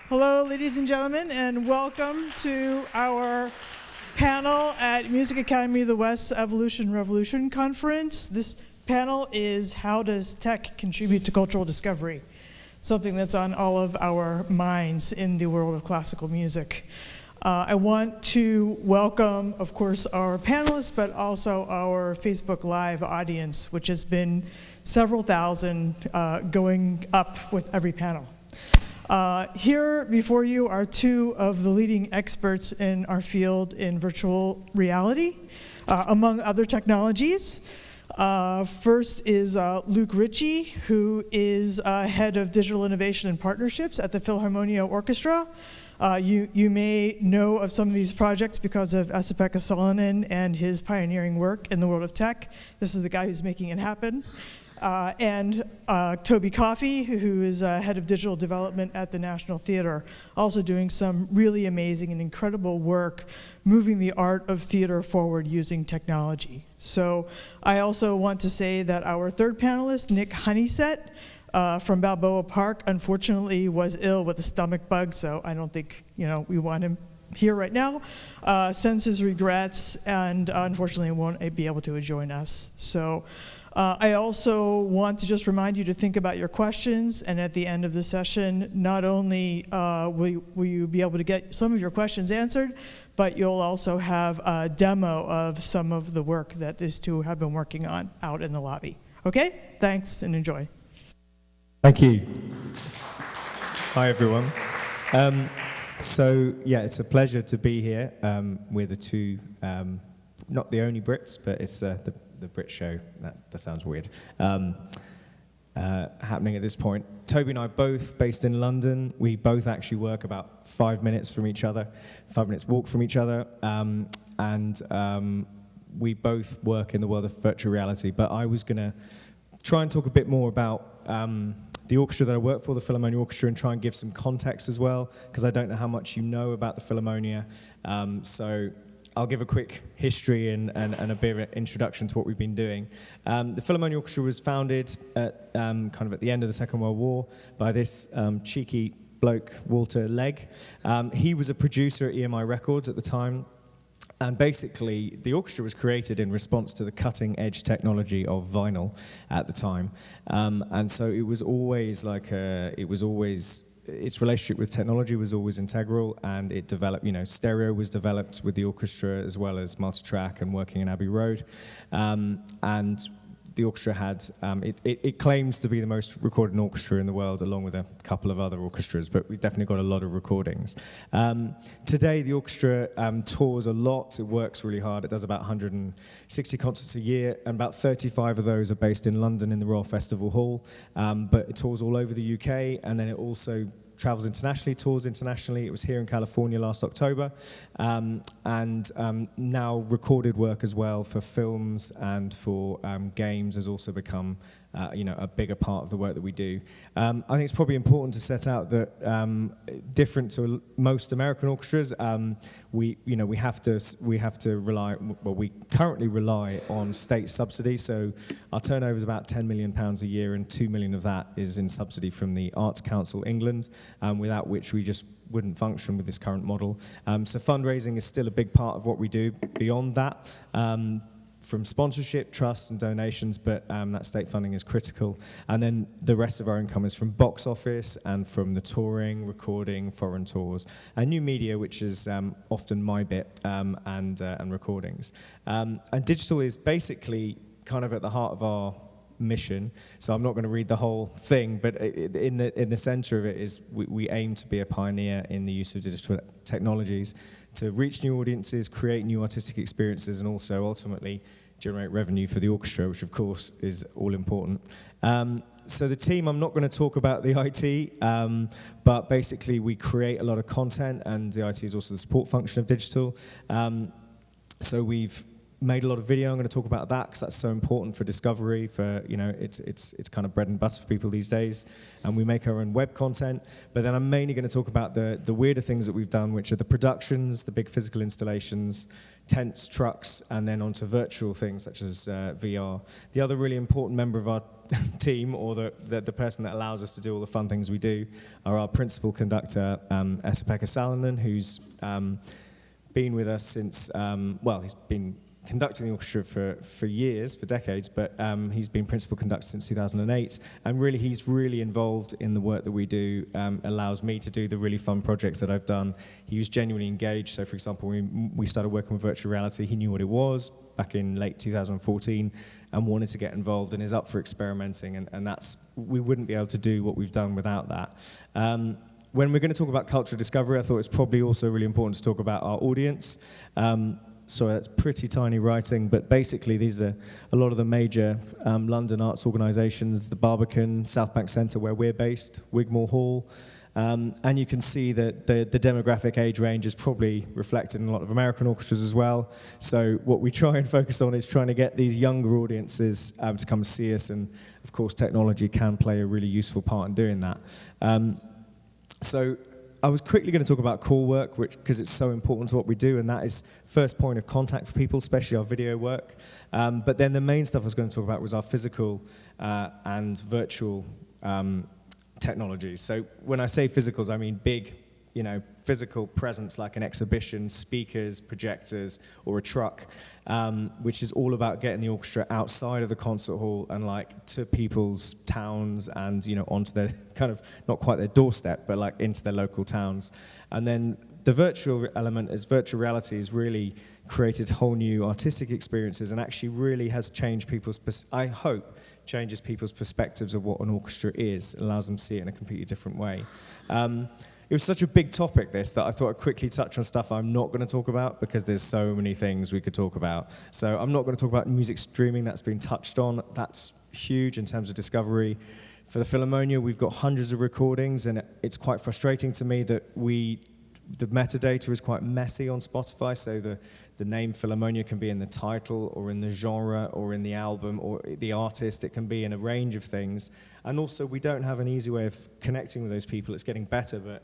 Hello, ladies and gentlemen, and welcome to our panel at Music Academy of the West's Evolution Revolution Conference. This panel is How Does Tech Contribute to Cultural Discovery? Something that's on all of our minds in the world of classical music. I want to welcome, of course, our panelists, but also our Facebook Live audience, which has been several thousand going up with every panel. Here before you are two of the leading experts in our field in virtual reality, among other technologies. First is Luc Richie, who is head of digital innovation and partnerships at the Philharmonia Orchestra. You may know of some of these projects because of Esa-Pekka Salonen and his pioneering work in the world of tech. This is the guy who's making it happen. And Toby Coffey, who is head of digital development at the National Theatre, also doing some really amazing and incredible work moving the art of theater forward using technology. So I also want to say that our third panelist, Nick Honeysett, from Balboa Park, unfortunately was ill with a stomach bug, so I don't think we want him here right now. Sends his regrets, and unfortunately won't be able to join us. So I also want to just remind you to think about your questions, and at the end of the session, not only will you be able to get some of your questions answered, but you'll also have a demo of some of the work that these two have been working on out in the lobby. Okay? Thanks, and enjoy. Thank you. Hi, everyone. So, yeah, it's a pleasure to be here. We're the two, not the only Brits, but it's the Brit show. That sounds weird. Happening at this point. Toby and I both based in London. We both actually work about 5 minutes from each other, 5 minutes walk from each other. And we both work in the world of virtual reality. But I was going to try and talk a bit more about the orchestra that I work for, the Fil Ammonia Orchestra, and try and give some context as well, because I don't know how much you know about the Philharmonia. So I'll give a quick history and a bit of an introduction to what we've been doing. The Fil Ammonia Orchestra was founded at, kind of at the end of the Second World War by this cheeky bloke, Walter Legg. He was a producer at EMI Records at the time. And basically, the orchestra was created in response to the cutting-edge technology of vinyl at the time. And so it was always like its relationship with technology was always integral, and it developed, stereo was developed with the orchestra as well as multi-track and working in Abbey Road. And the orchestra had, it claims to be the most recorded orchestra in the world, along with a couple of other orchestras, but we've definitely got a lot of recordings. Today, the orchestra tours a lot. It works really hard. It does about 160 concerts a year, and about 35 of those are based in London in the Royal Festival Hall. But it tours all over the UK, and then it also travels internationally, tours internationally. It was here in California last October, and now recorded work as well for films and for games has also become a bigger part of the work that we do. I think it's probably important to set out that different to most American orchestras, we have to rely. Well, we currently rely on state subsidy. So our turnover is about £10 million a year, and £2 million of that is in subsidy from the Arts Council England, without which we just wouldn't function with this current model. So fundraising is still a big part of what we do. Beyond that, from sponsorship, trusts and donations, but that state funding is critical. And then the rest of our income is from box office and from the touring, recording, foreign tours, and new media, which is often my bit, and recordings. And digital is basically kind of at the heart of our mission. So I'm not going to read the whole thing, but in the center of it is we aim to be a pioneer in the use of digital technologies to reach new audiences, create new artistic experiences, and also ultimately generate revenue for the orchestra, which of course is all important. So the team, I'm not going to talk about the IT, but basically we create a lot of content, and the IT is also the support function of digital. So we've made a lot of video. I'm going to talk about that because that's so important for discovery. For it's kind of bread and butter for people these days. And we make our own web content. But then I'm mainly going to talk about the weirder things that we've done, which are the productions, the big physical installations, tents, trucks, and then onto virtual things such as VR. The other really important member of our team, or the person that allows us to do all the fun things we do, are our principal conductor, Esa-Pekka Salonen, who's been with us since, he's been conducting the orchestra for years, for decades, but he's been principal conductor since 2008, and really he's really involved in the work that we do, allows me to do the really fun projects that I've done. He was genuinely engaged, so for example, when we started working with virtual reality, he knew what it was back in late 2014 and wanted to get involved and is up for experimenting, and we wouldn't be able to do what we've done without that. When we're going to talk about cultural discovery, I thought it's probably also really important to talk about our audience. Sorry, that's pretty tiny writing, but basically these are a lot of the major London arts organisations, the Barbican, South Bank Centre where we're based, Wigmore Hall, and you can see that the demographic age range is probably reflected in a lot of American orchestras as well. So what we try and focus on is trying to get these younger audiences to come see us, and of course technology can play a really useful part in doing that. So I was quickly going to talk about core work, because it's so important to what we do, and that is first point of contact for people, especially our video work. But then the main stuff I was going to talk about was our physical and virtual technologies. So when I say physicals, I mean big, physical presence like an exhibition, speakers, projectors, or a truck, which is all about getting the orchestra outside of the concert hall and like to people's towns and onto their kind of not quite their doorstep, but like into their local towns. And then the virtual element is virtual reality has really created whole new artistic experiences and actually really has changed I hope changes people's perspectives of what an orchestra is, allows them to see it in a completely different way. It was such a big topic, this, that I thought I'd quickly touch on stuff I'm not going to talk about because there's so many things we could talk about. So I'm not going to talk about music streaming. That's been touched on. That's huge in terms of discovery. For the Philharmonia, we've got hundreds of recordings, and it's quite frustrating to me that the metadata is quite messy on Spotify, so the name Fil Ammonia can be in the title or in the genre or in the album or the artist. It can be in a range of things. And also, we don't have an easy way of connecting with those people. It's getting better, but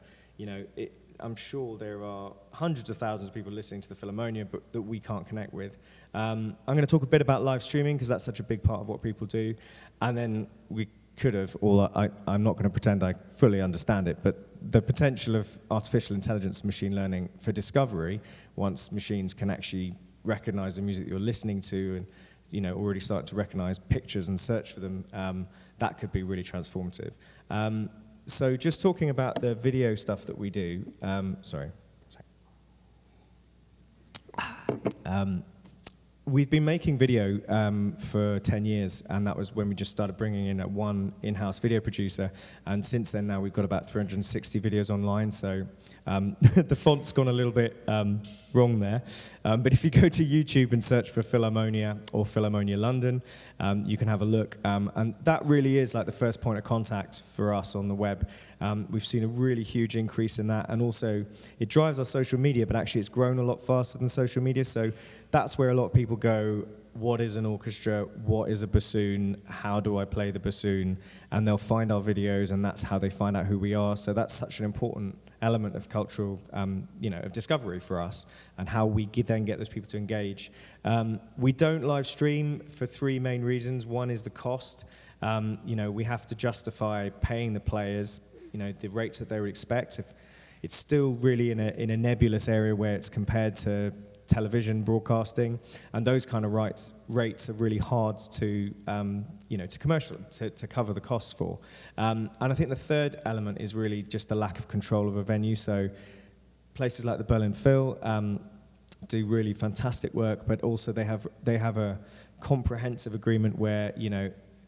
I'm sure there are hundreds of thousands of people listening to the Philharmonia but that we can't connect with. I'm going to talk a bit about live streaming because that's such a big part of what people do. And then we could have, I'm not going to pretend I fully understand it, but the potential of artificial intelligence and machine learning for discovery, once machines can actually recognize the music you're listening to and already start to recognize pictures and search for them, that could be really transformative. So just talking about the video stuff that we do, we've been making video for 10 years, and that was when we just started bringing in one in-house video producer, and since then now we've got about 360 videos online, so the font's gone a little bit wrong there, but if you go to YouTube and search for Fil Ammonia or Fil Ammonia London, you can have a look, and that really is like the first point of contact for us on the web. We've seen a really huge increase in that, and also it drives our social media, but actually it's grown a lot faster than social media, so that's where a lot of people go, what is an orchestra, what is a bassoon, how do I play the bassoon, and they'll find our videos, and that's how they find out who we are. So that's such an important element of cultural, of discovery for us, and how we then get those people to engage. We don't live stream for three main reasons. One is the cost. We have to justify paying the players, the rates that they would expect. If it's still really in a nebulous area where it's compared to television broadcasting, and those kind of rates are really hard to to cover the costs for. And I think the third element is really just the lack of control of a venue. So places like the Berlin Phil do really fantastic work, but also they have a comprehensive agreement where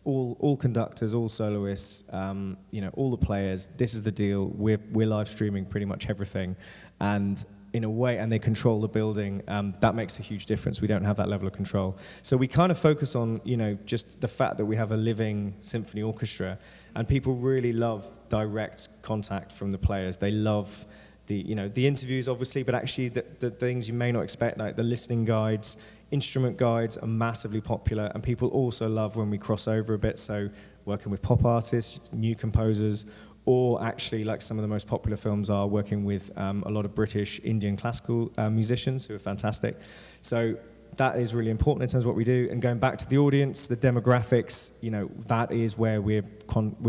all conductors, all soloists, all the players, this is the deal. We're live streaming pretty much everything, and in a way, and they control the building. That makes a huge difference. We don't have that level of control. So we kind of focus on, just the fact that we have a living symphony orchestra, and people really love direct contact from the players. They love the interviews, obviously, but actually the things you may not expect, like the listening guides, instrument guides are massively popular, and people also love when we cross over a bit, so working with pop artists, new composers, or actually, like some of the most popular films are, working with a lot of British Indian classical musicians who are fantastic. So that is really important in terms of what we do. And going back to the audience, the demographics, that is where we're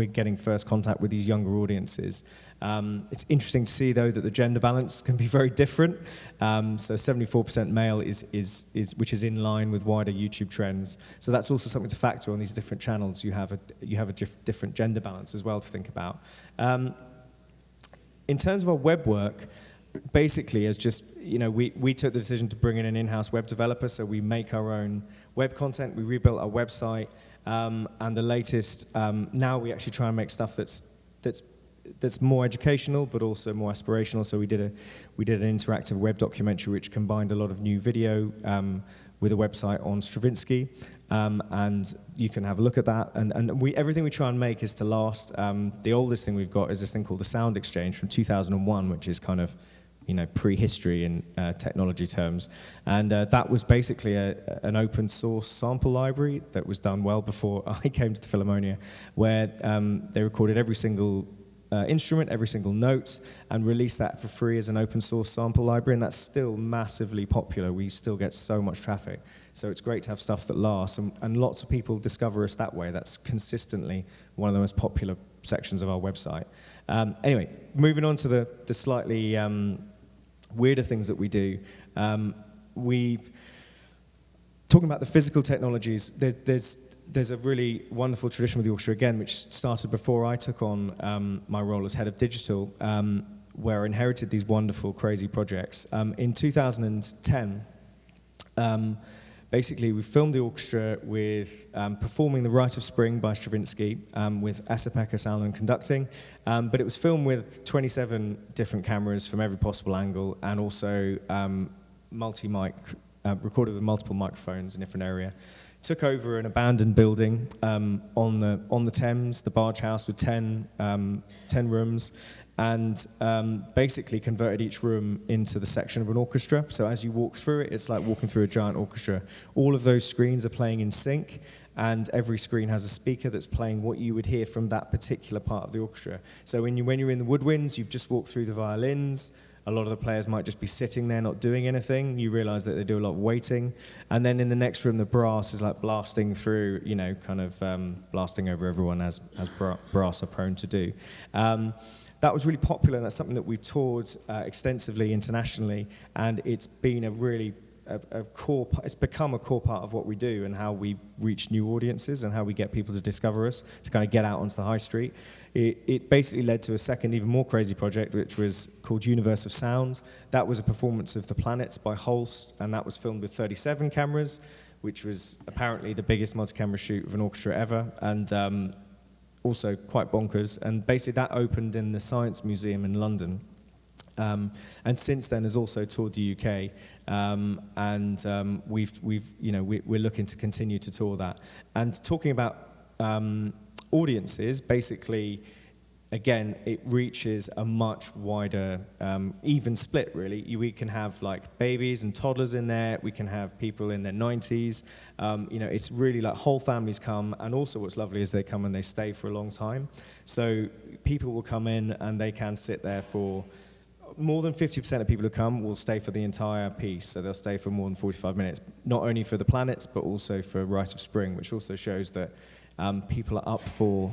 getting first contact with these younger audiences. It's interesting to see, though, that the gender balance can be very different. So 74% male is which is in line with wider YouTube trends. So that's also something to factor on these different channels. You have a different gender balance as well to think about. In terms of our web work, basically, as just, we took the decision to bring in an in-house web developer, so we make our own web content. We rebuilt our website, and the latest, now we actually try and make stuff that's more educational, but also more aspirational. So we did an interactive web documentary which combined a lot of new video with a website on Stravinsky, and you can have a look at that. And everything we try and make is to last. The oldest thing we've got is this thing called the Sound Exchange from 2001, which is kind of prehistory in technology terms. And that was basically an open source sample library that was done well before I came to the Philharmonia, where they recorded every single instrument, every single note, and released that for free as an open source sample library, and that's still massively popular. We still get so much traffic. So it's great to have stuff that lasts, and lots of people discover us that way. That's consistently one of the most popular sections of our website. Anyway, moving on to the slightly weirder things that we do. Talking about the physical technologies, there's a really wonderful tradition with the orchestra, again, which started before I took on my role as head of digital, where I inherited these wonderful, crazy projects. In 2010, basically, we filmed the orchestra with performing The Rite of Spring by Stravinsky, with Esa-Pekka Salonen conducting, but it was filmed with 27 different cameras from every possible angle, and also multi-mic, recorded with multiple microphones in a different area. Took over an abandoned building on the Thames, the Barge House, with 10 rooms, and basically converted each room into the section of an orchestra. So as you walk through it, it's like walking through a giant orchestra. All of those screens are playing in sync, and every screen has a speaker that's playing what you would hear from that particular part of the orchestra. So when you're in the woodwinds, you've just walked through the violins. A lot of the players might just be sitting there not doing anything. You realize that they do a lot of waiting. And then in the next room, the brass is like blasting through, blasting over everyone as brass are prone to do. That was really popular, and that's something that we've toured extensively internationally, and it's been it's become a core part of what we do and how we reach new audiences and how we get people to discover us, to kind of get out onto the high street. It basically led to a second, even more crazy project, which was called Universe of Sound. That was a performance of The Planets by Holst, and that was filmed with 37 cameras, which was apparently the biggest multi-camera shoot of an orchestra ever, and also quite bonkers. And basically that opened in the Science Museum in London. And since then has also toured the UK, and we're looking to continue to tour that. And talking about audiences, basically, again, it reaches a much wider, even split, really. We can have like babies and toddlers in there. We can have people in their 90s. It's really like whole families come, and also what's lovely is they come and they stay for a long time. So people will come in and they can sit there for more than 50% of people who come will stay for the entire piece, so they'll stay for more than 45 minutes, not only for the planets, but also for Rite of Spring, which also shows that people are up for,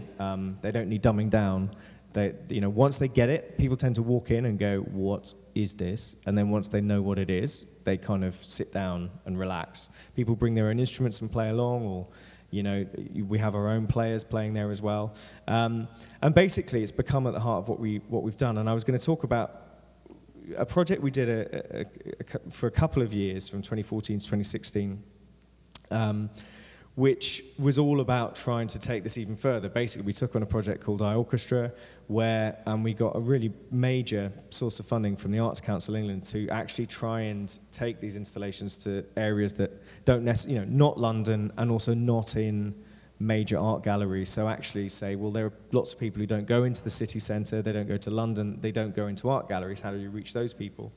they don't need dumbing down. Once they get it, people tend to walk in and go, what is this? And then once they know what it is, they kind of sit down and relax. People bring their own instruments and play along, or we have our own players playing there as well. And basically, it's become at the heart of what we've done. And I was going to talk about a project we did for a couple of years, from 2014 to 2016, which was all about trying to take this even further. Basically, we took on a project called iOrchestra, where we got a really major source of funding from the Arts Council England to actually try and take these installations to areas that don't necessarily, not London, and also not in major art galleries. So actually say, well, there are lots of people who don't go into the city centre, they don't go to London, they don't go into art galleries. How do you reach those people?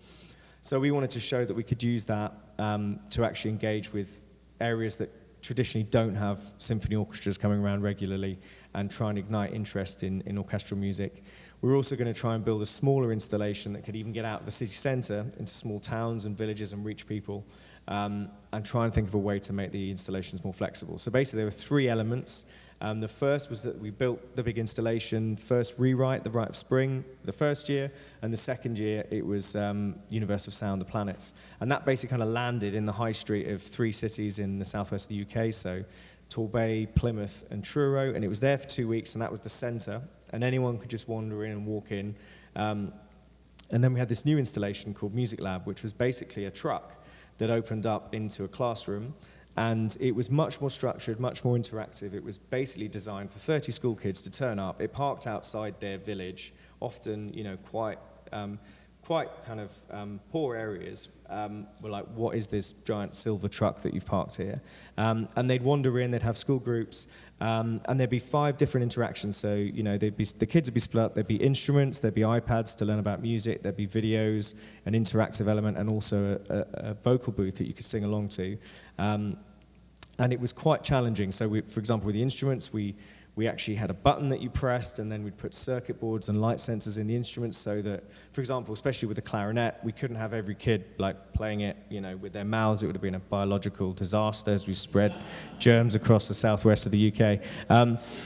So we wanted to show that we could use that to actually engage with areas that traditionally don't have symphony orchestras coming around regularly and try and ignite interest in orchestral music. We're also going to try and build a smaller installation that could even get out of the city centre into small towns and villages and reach people, and try and think of a way to make the installations more flexible. So basically there were three elements. The first was that we built the big installation, first rewrite, The Rite of Spring, the first year, and the second year it was Universe of Sound, The Planets. And that basically kind of landed in the high street of three cities in the southwest of the UK, so Torbay, Plymouth, and Truro, and it was there for 2 weeks, and that was the centre, and anyone could just wander in and walk in. And then we had this new installation called Music Lab, which was basically a truck that opened up into a classroom, and it was much more structured, much more interactive. It was basically designed for 30 school kids to turn up. It parked outside their village, often, you know, quite kind of poor areas. Were like, what is this giant silver truck that you've parked here? And they'd wander in, they'd have school groups, and there'd be 5 different interactions. So, you know, the kids would be split up. There'd be instruments, there'd be iPads to learn about music, there'd be videos, an interactive element, and also a vocal booth that you could sing along to. And it was quite challenging. So, for example, with the instruments, we actually had a button that you pressed, and then we'd put circuit boards and light sensors in the instruments so that, for example, especially with the clarinet, we couldn't have every kid like playing it, you know, with their mouths. It would have been a biological disaster as we spread germs across the southwest of the UK.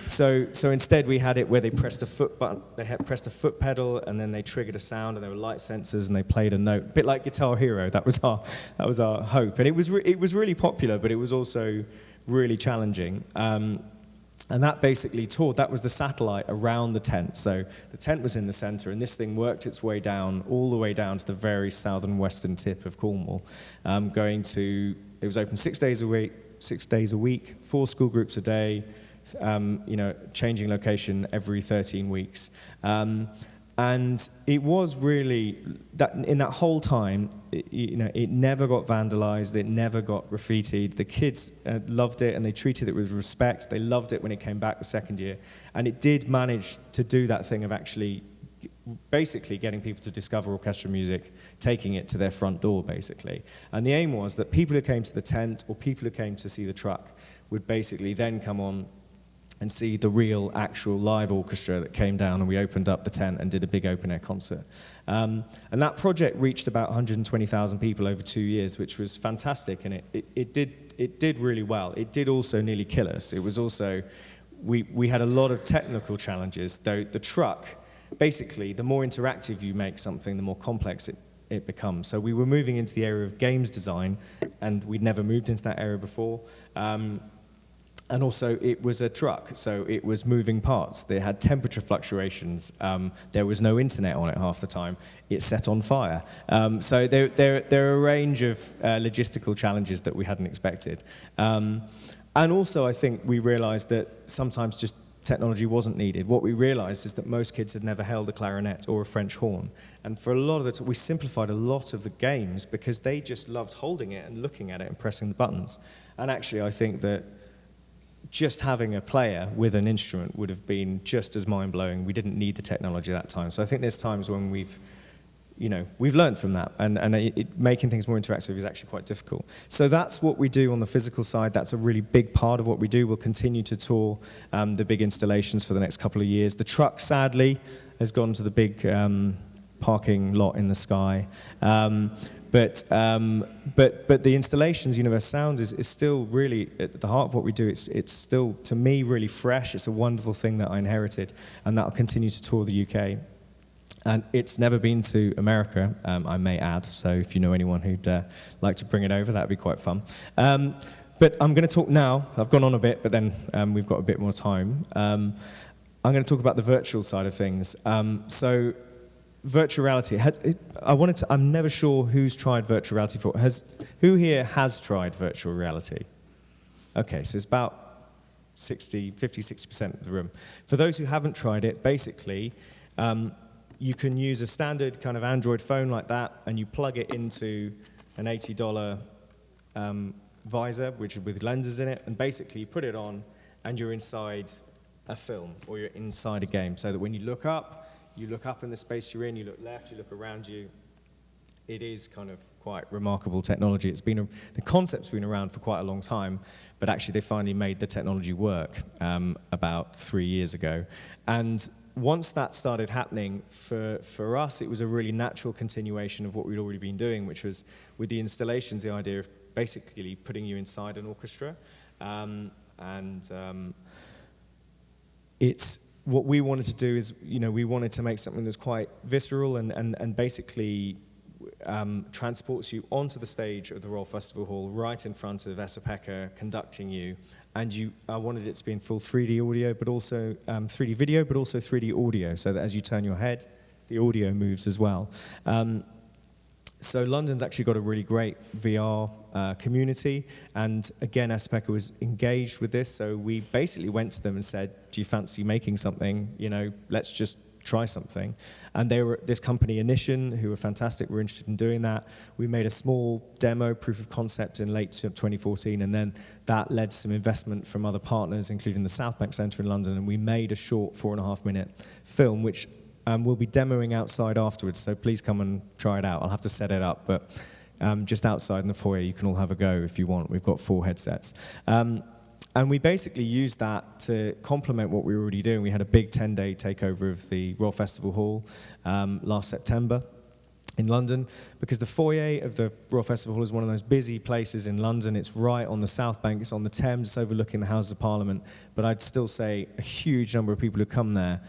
So instead we had it where they pressed a foot button, they had pressed a foot pedal, and then they triggered a sound, and there were light sensors, and they played a note, a bit like Guitar Hero. That was our hope, and it was really popular, but it was also really challenging. And that basically toured, that was the satellite around the tent. So the tent was in the center, and this thing worked its way down, all the way down to the very southern western tip of Cornwall, it was open 6 days a week, 4 school groups a day, you know, changing location every 13 weeks. And it was really, in that whole time, it never got vandalized, it never got graffitied. The kids loved it, and they treated it with respect. They loved it when it came back the second year. And it did manage to do that thing of actually basically getting people to discover orchestral music, taking it to their front door, basically. And the aim was that people who came to the tent or people who came to see the truck would basically then come on and see the real, actual live orchestra that came down, and we opened up the tent and did a big open-air concert. And that project reached about 120,000 people over 2 years, which was fantastic, and it did really well. It did also nearly kill us. It was also, we had a lot of technical challenges, though the truck, basically, the more interactive you make something, the more complex it becomes. So we were moving into the area of games design, and we'd never moved into that area before. And also, it was a truck, so it was moving parts. They had temperature fluctuations. There was no internet on it half the time. It set on fire. So there are a range of logistical challenges that we hadn't expected. And also, I think we realized that sometimes just technology wasn't needed. What we realized is that most kids had never held a clarinet or a French horn. And for a lot of it, we simplified a lot of the games because they just loved holding it and looking at it and pressing the buttons. And actually, I think that just having a player with an instrument would have been just as mind-blowing. We didn't need the technology at that time. So I think there's times when we've learned from that, and making things more interactive is actually quite difficult. So that's what we do on the physical side. That's a really big part of what we do. We'll continue to tour the big installations for the next couple of years. The truck, sadly, has gone to the big parking lot in the sky. But the installations, Universe Sound, is still really at the heart of what we do. It's still, to me, really fresh. It's a wonderful thing that I inherited, and that'll continue to tour the UK. And it's never been to America, I may add, so if you know anyone who'd like to bring it over, that'd be quite fun. But I'm going to talk now. I've gone on a bit, but then we've got a bit more time. I'm going to talk about the virtual side of things. So virtual reality, I'm never sure who's tried virtual reality before. Who here has tried virtual reality? Okay, so it's about 50-60% of the room. For those who haven't tried it, basically, you can use a standard kind of Android phone like that, and you plug it into an $80 visor, which is with lenses in it, and basically you put it on, and you're inside a film or you're inside a game, so that when you look up in the space you're in, you look left, you look around you. It is kind of quite remarkable technology. The concept's been around for quite a long time, but actually they finally made the technology work about 3 years ago. And once that started happening, for us, it was a really natural continuation of what we'd already been doing, which was with the installations, the idea of basically putting you inside an orchestra. It's what we wanted to do is, we wanted to make something that was quite visceral and basically transports you onto the stage of the Royal Festival Hall, right in front of Esa-Pekka conducting you. And I wanted it to be in full 3D audio, but also 3D video, but also 3D audio, so that as you turn your head, the audio moves as well. So London's actually got a really great VR community, and again, Esa-Pekka was engaged with this, so we basically went to them and said, do you fancy making something? Let's just try something. And they were this company, Ignition, who were fantastic, were interested in doing that. We made a small demo, proof of concept in late 2014, and then that led to some investment from other partners, including the South Bank Centre in London, and we made a short 4.5-minute film, which we'll be demoing outside afterwards, so please come and try it out. I'll have to set it up, but just outside in the foyer, you can all have a go if you want. We've got 4 headsets. And we basically used that to complement what we were already doing. We had a big 10-day takeover of the Royal Festival Hall last September in London, because the foyer of the Royal Festival Hall is one of those busy places in London. It's right on the South Bank, it's on the Thames, it's overlooking the Houses of Parliament, but I'd still say a huge number of people who come there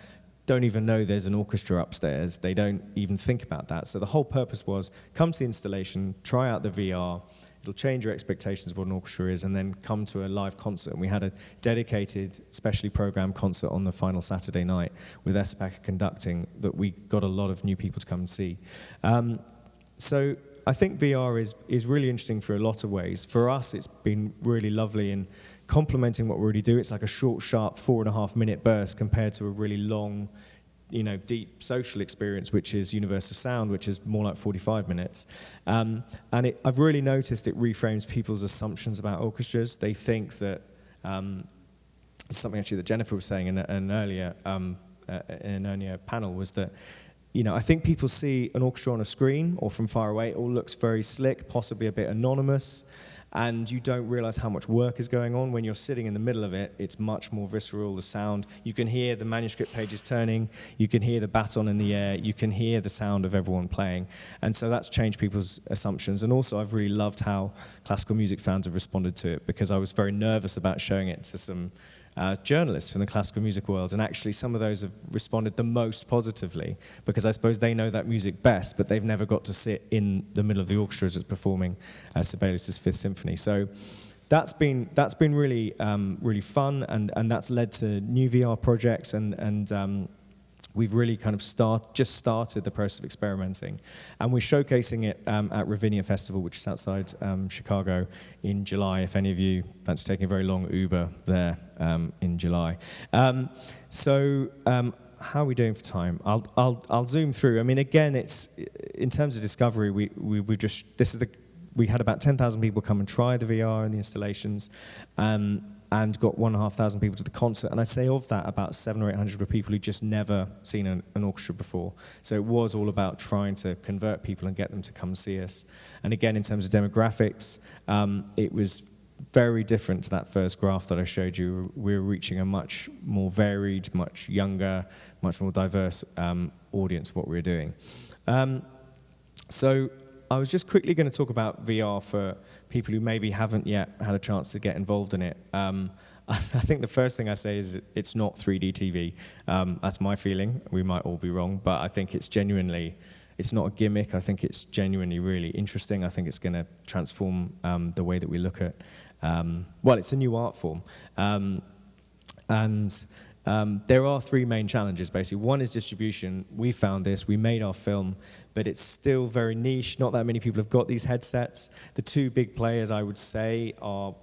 don't even know there's an orchestra upstairs. They don't even think about that. So the whole purpose was, come to the installation, try out the VR, it'll change your expectations of what an orchestra is, and then come to a live concert. And we had a dedicated, specially programmed concert on the final Saturday night with Esa-Pekka conducting that we got a lot of new people to come and see. So I think VR is really interesting for a lot of ways. For us, it's been really lovely in complementing what we already do. It's like a short, sharp 4.5-minute burst compared to a really long, deep social experience, which is Universal Sound, which is more like 45 minutes. And I've really noticed it reframes people's assumptions about orchestras. They think that, something actually that Jennifer was saying in an earlier panel, was that, I think people see an orchestra on a screen or from far away, it all looks very slick, possibly a bit anonymous, and you don't realize how much work is going on. When you're sitting in the middle of it, it's much more visceral, the sound. You can hear the manuscript pages turning, you can hear the baton in the air, you can hear the sound of everyone playing. And so that's changed people's assumptions. And also I've really loved how classical music fans have responded to it, because I was very nervous about showing it to some journalists from the classical music world, and actually some of those have responded the most positively, because I suppose they know that music best, but they've never got to sit in the middle of the orchestra as it's performing Sibelius' Fifth Symphony. So that's been really really fun, and that's led to new VR projects, and we've really kind of just started the process of experimenting. And we're showcasing it at Ravinia Festival, which is outside Chicago, in July, if any of you fancy taking a very long Uber there in July. How are we doing for time? I'll zoom through. I mean, again, it's in terms of discovery, we had about 10,000 people come and try the VR and the installations, and got 1,500 people to the concert. And I'd say of that, about 700 or 800 were people who'd just never seen an orchestra before. So it was all about trying to convert people and get them to come see us. And again, in terms of demographics, it was very different to that first graph that I showed you. We were reaching a much more varied, much younger, much more diverse audience of what we were doing. So I was just quickly going to talk about VR for people who maybe haven't yet had a chance to get involved in it. I think the first thing I say is it's not 3D TV. That's my feeling. We might all be wrong, but I think it's not a gimmick. I think it's genuinely really interesting. I think it's going to transform the way that we look at, it's a new art form. There are 3 main challenges, basically. One is distribution. We found this, we made our film, but it's still very niche. Not that many people have got these headsets. The 2 big players, I would say, are,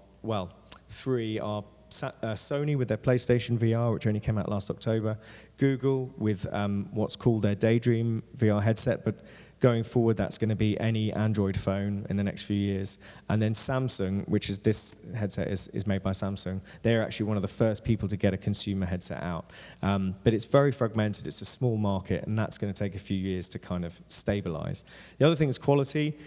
3 are Sony with their PlayStation VR, which only came out last October, Google with what's called their Daydream VR headset, but going forward, that's going to be any Android phone in the next few years. And then Samsung, which is this headset is made by Samsung, they're actually one of the first people to get a consumer headset out. But it's very fragmented, it's a small market, and that's going to take a few years to kind of stabilize. The other thing is quality.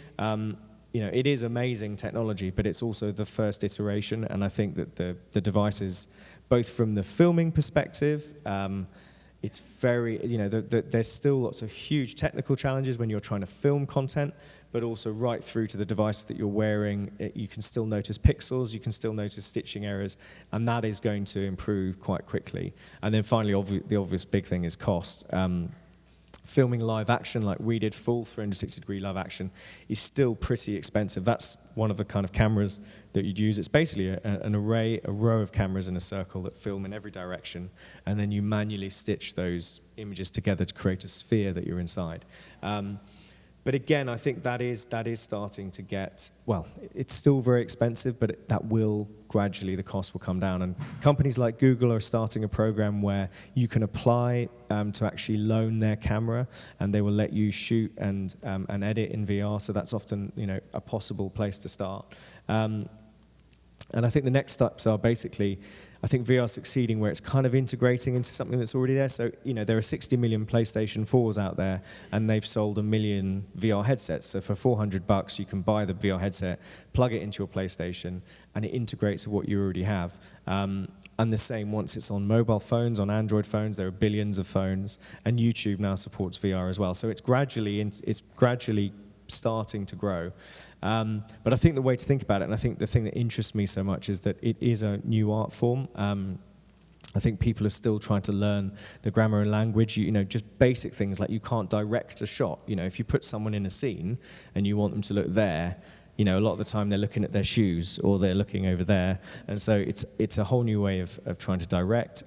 It is amazing technology, but it's also the first iteration, and I think that the devices, both from the filming perspective, it's very, there's still lots of huge technical challenges when you're trying to film content, but also right through to the device that you're wearing, you can still notice pixels, you can still notice stitching errors, and that is going to improve quite quickly. And then finally, the obvious big thing is cost. Filming live action like we did, full 360-degree live action, is still pretty expensive. That's one of the kind of cameras that you'd use. It's basically a row of cameras in a circle that film in every direction, and then you manually stitch those images together to create a sphere that you're inside. But again, I think that is starting to get, well, it's still very expensive, but that will gradually, the cost will come down. And companies like Google are starting a program where you can apply to actually loan their camera, and they will let you shoot and edit in VR. So that's often, a possible place to start. And I think the next steps are basically, I think VR is succeeding where it's kind of integrating into something that's already there. So, there are 60 million PlayStation 4s out there, and they've sold 1 million VR headsets. So for $400, you can buy the VR headset, plug it into your PlayStation, and it integrates with what you already have. And the same once it's on mobile phones, on Android phones, there are billions of phones, and YouTube now supports VR as well. So it's gradually starting to grow. But I think the way to think about it, and I think the thing that interests me so much, is that it is a new art form. I think people are still trying to learn the grammar and language, just basic things like you can't direct a shot. If you put someone in a scene and you want them to look there, a lot of the time they're looking at their shoes or they're looking over there. And so it's a whole new way of trying to direct.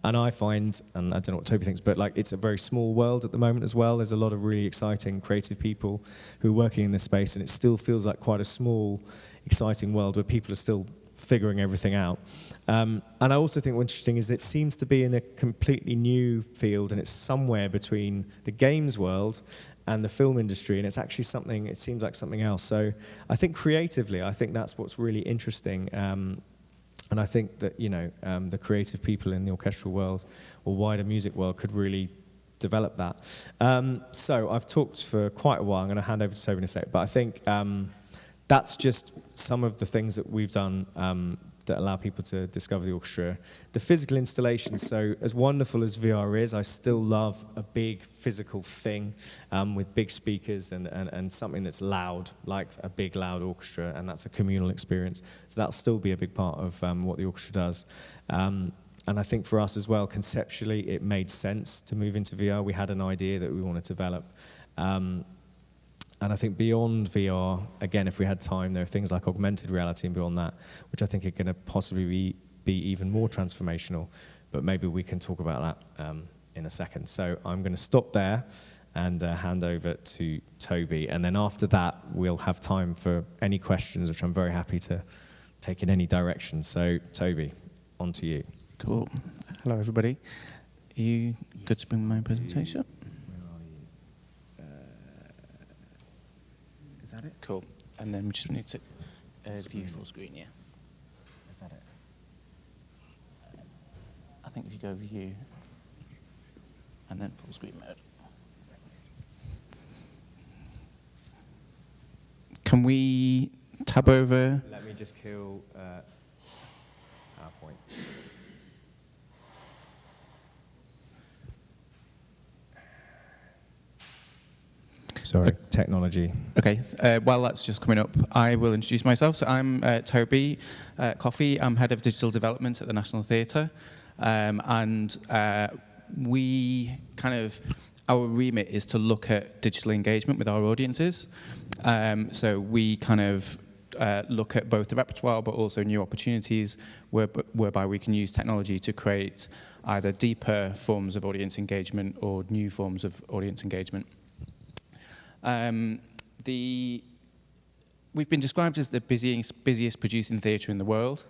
And I find, and I don't know what Toby thinks, but it's a very small world at the moment as well. There's a lot of really exciting, creative people who are working in this space, and it still feels like quite a small, exciting world where people are still figuring everything out. And I also think what's interesting is it seems to be in a completely new field, and it's somewhere between the games world and the film industry, and it's actually something, it seems like something else. So I think creatively, I think that's what's really interesting. And I think that, the creative people in the orchestral world or wider music world could really develop that. So I've talked for quite a while. I'm going to hand over to Toby in a sec. But I think that's just some of the things that we've done that allow people to discover the orchestra. The physical installation, so as wonderful as VR is, I still love a big physical thing with big speakers and something that's loud, like a big loud orchestra, and that's a communal experience. So that'll still be a big part of what the orchestra does. And I think for us as well, conceptually, it made sense to move into VR. We had an idea that we wanted to develop. And I think beyond VR, again, if we had time, there are things like augmented reality and beyond that, which I think are going to possibly be even more transformational. But maybe we can talk about that in a second. So I'm going to stop there and hand over to Toby. And then after that, we'll have time for any questions, which I'm very happy to take in any direction. So Toby, on to you. Cool. Hello, everybody. Are you good to bring my presentation? Is that it? Cool. And then we just need to view full screen, yeah. Is that it? I think if you go view and then full screen mode. Can we tab over? Let me just kill PowerPoint. Sorry, technology. Okay, while that's just coming up, I will introduce myself. So I'm Toby Coffey. I'm head of digital development at the National Theatre. And we our remit is to look at digital engagement with our audiences. So we look at both the repertoire but also new opportunities whereby we can use technology to create either deeper forms of audience engagement or new forms of audience engagement. We've been described as the busiest producing theatre in the world.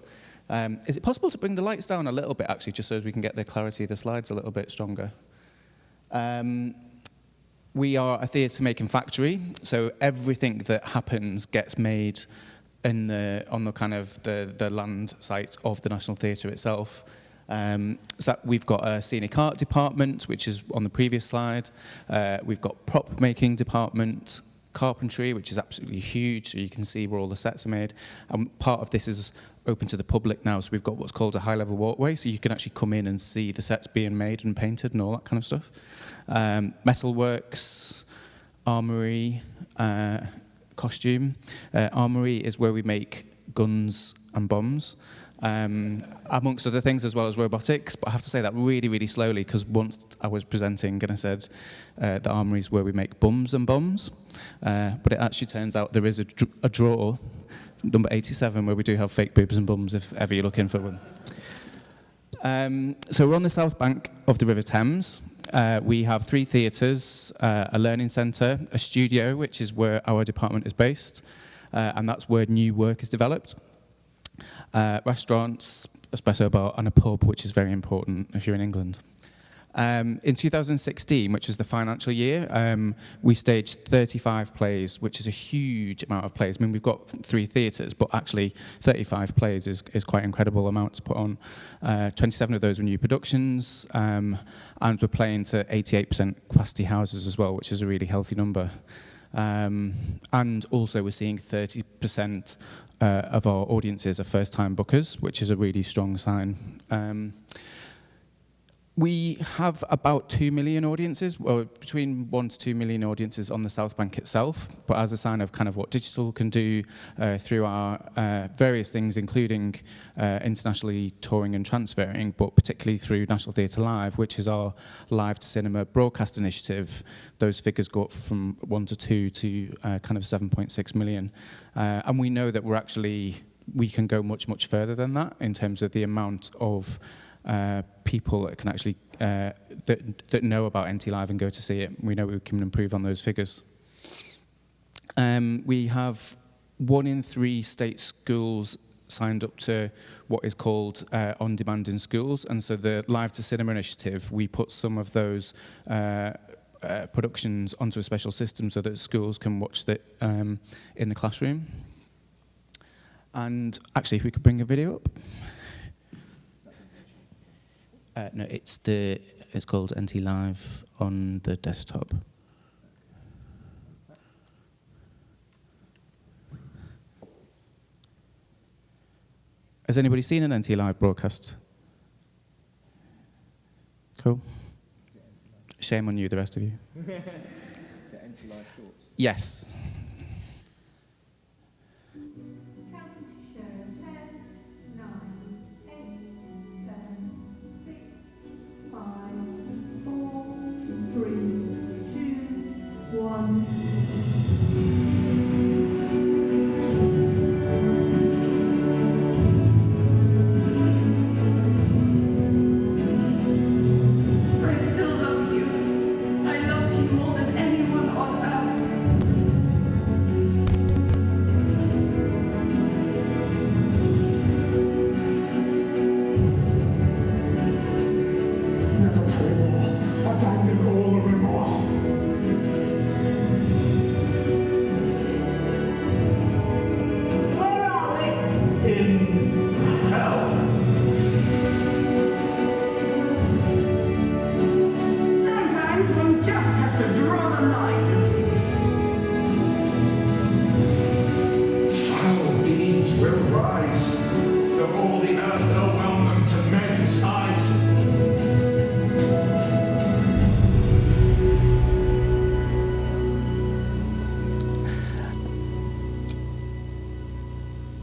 Is it possible to bring the lights down a little bit, actually, just so as we can get the clarity of the slides a little bit stronger? We are a theatre-making factory, so everything that happens gets made on the kind of the land site of the National Theatre itself. So that we've got a scenic art department, which is on the previous slide. We've got prop making department, carpentry, which is absolutely huge, so you can see where all the sets are made. And part of this is open to the public now, so we've got what's called a high-level walkway, so you can actually come in and see the sets being made and painted and all that kind of stuff. Metalworks, armoury, costume. Armoury is where we make guns and bombs, amongst other things, as well as robotics. But I have to say that really, really slowly, because once I was presenting and I said the armoury is where we make bums and bombs. But it actually turns out there is a drawer, number 87, where we do have fake boobs and bums if ever you're looking for one. So we're on the south bank of the River Thames. We have 3 theatres, a learning centre, a studio, which is where our department is based, and that's where new work is developed. Restaurants, espresso bar, and a pub, which is very important if you're in England. In 2016, which was the financial year, we staged 35 plays, which is a huge amount of plays. I mean, we've got 3 theatres, but actually 35 plays is quite an incredible amount to put on. 27 of those were new productions, and we're playing to 88% capacity houses as well, which is a really healthy number. And also we're seeing 30% of our audiences are first-time bookers, which is a really strong sign. We have about 2 million audiences, or between 1 to 2 million audiences on the South Bank itself, but as a sign of kind of what digital can do through our various things, including internationally touring and transferring, but particularly through National Theatre Live, which is our live to cinema broadcast initiative. Those figures go up from 1 to 2 to kind of 7.6 million. And we know that we can go much, much further than that in terms of the amount of people that can actually that know about NT Live and go to see it. We know we can improve on those figures. We have 1 in 3 state schools signed up to what is called On Demand in Schools, and so the Live to Cinema initiative, we put some of those productions onto a special system so that schools can watch it in the classroom. And actually, if we could bring a video up. No, it's called NT Live on the desktop. Has anybody seen an NT Live broadcast? Cool. Shame on you, the rest of you. Is it NT Live Shorts? Yes.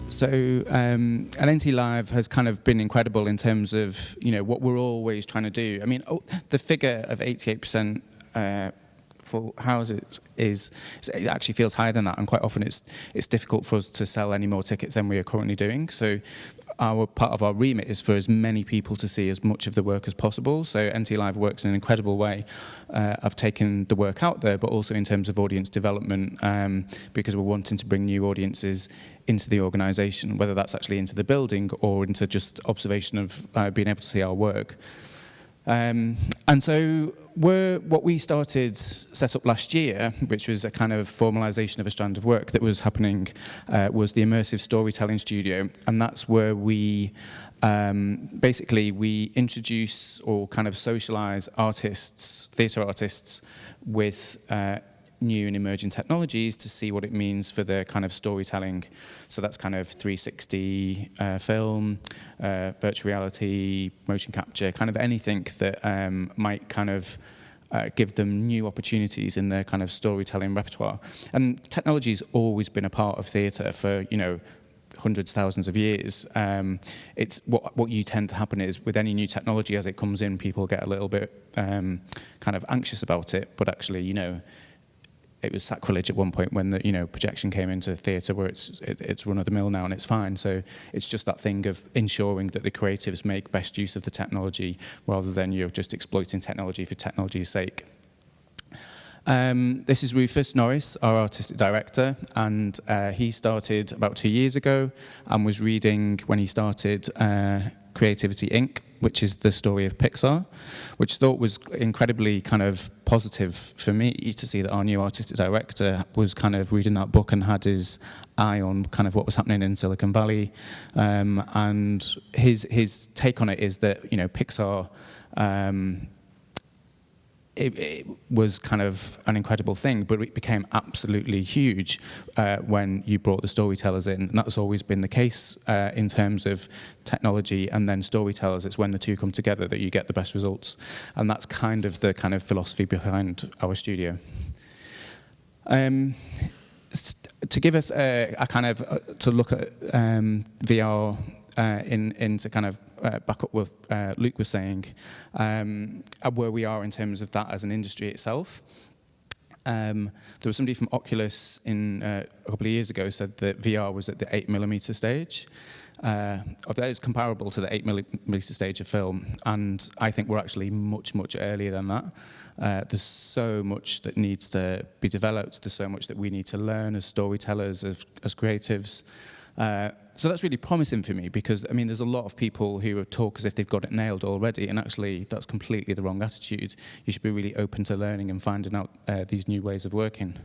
So an NT Live has kind of been incredible in terms of, you know, what we're always trying to do. I mean, the figure of 88% full houses it actually feels higher than that, and quite often it's difficult for us to sell any more tickets than we are currently doing. So part of our remit is for as many people to see as much of the work as possible. So NT Live works in an incredible way of taking the work out there, but also in terms of audience development, because we're wanting to bring new audiences into the organisation, whether that's actually into the building or into just observation of being able to see our work. And so what we set up last year, which was a kind of formalization of a strand of work that was happening, was the Immersive Storytelling Studio. And that's where we basically we introduce or kind of socialize artists, theatre artists, with new and emerging technologies to see what it means for their kind of storytelling. So that's kind of 360 film, virtual reality, motion capture, kind of anything that might kind of give them new opportunities in their kind of storytelling repertoire. And technology's always been a part of theatre for, hundreds, thousands of years. It's what you tend to happen is with any new technology as it comes in, people get a little bit kind of anxious about it, but actually, it was sacrilege at one point when the projection came into theatre where it's run of the mill now and it's fine. So it's just that thing of ensuring that the creatives make best use of the technology rather than you're just exploiting technology for technology's sake. This is Rufus Norris, our artistic director, and he started about 2 years ago and was reading when he started Creativity Inc., which is the story of Pixar, which I thought was incredibly kind of positive for me to see that our new artistic director was kind of reading that book and had his eye on kind of what was happening in Silicon Valley. And his take on it is that, Pixar, it was kind of an incredible thing, but it became absolutely huge when you brought the storytellers in. And that's always been the case in terms of technology and then storytellers. It's when the two come together that you get the best results. And that's kind of the kind of philosophy behind our studio. To give us a kind of, to look at VR to kind of back up what Luc was saying, where we are in terms of that as an industry itself. There was somebody from Oculus a couple of years ago said that VR was at the 8mm stage. That is comparable to the 8mm stage of film, and I think we're actually much, much earlier than that. There's so much that needs to be developed. There's so much that we need to learn as storytellers, as creatives. So that's really promising for me because, there's a lot of people who talk as if they've got it nailed already, and actually that's completely the wrong attitude. You should be really open to learning and finding out these new ways of working.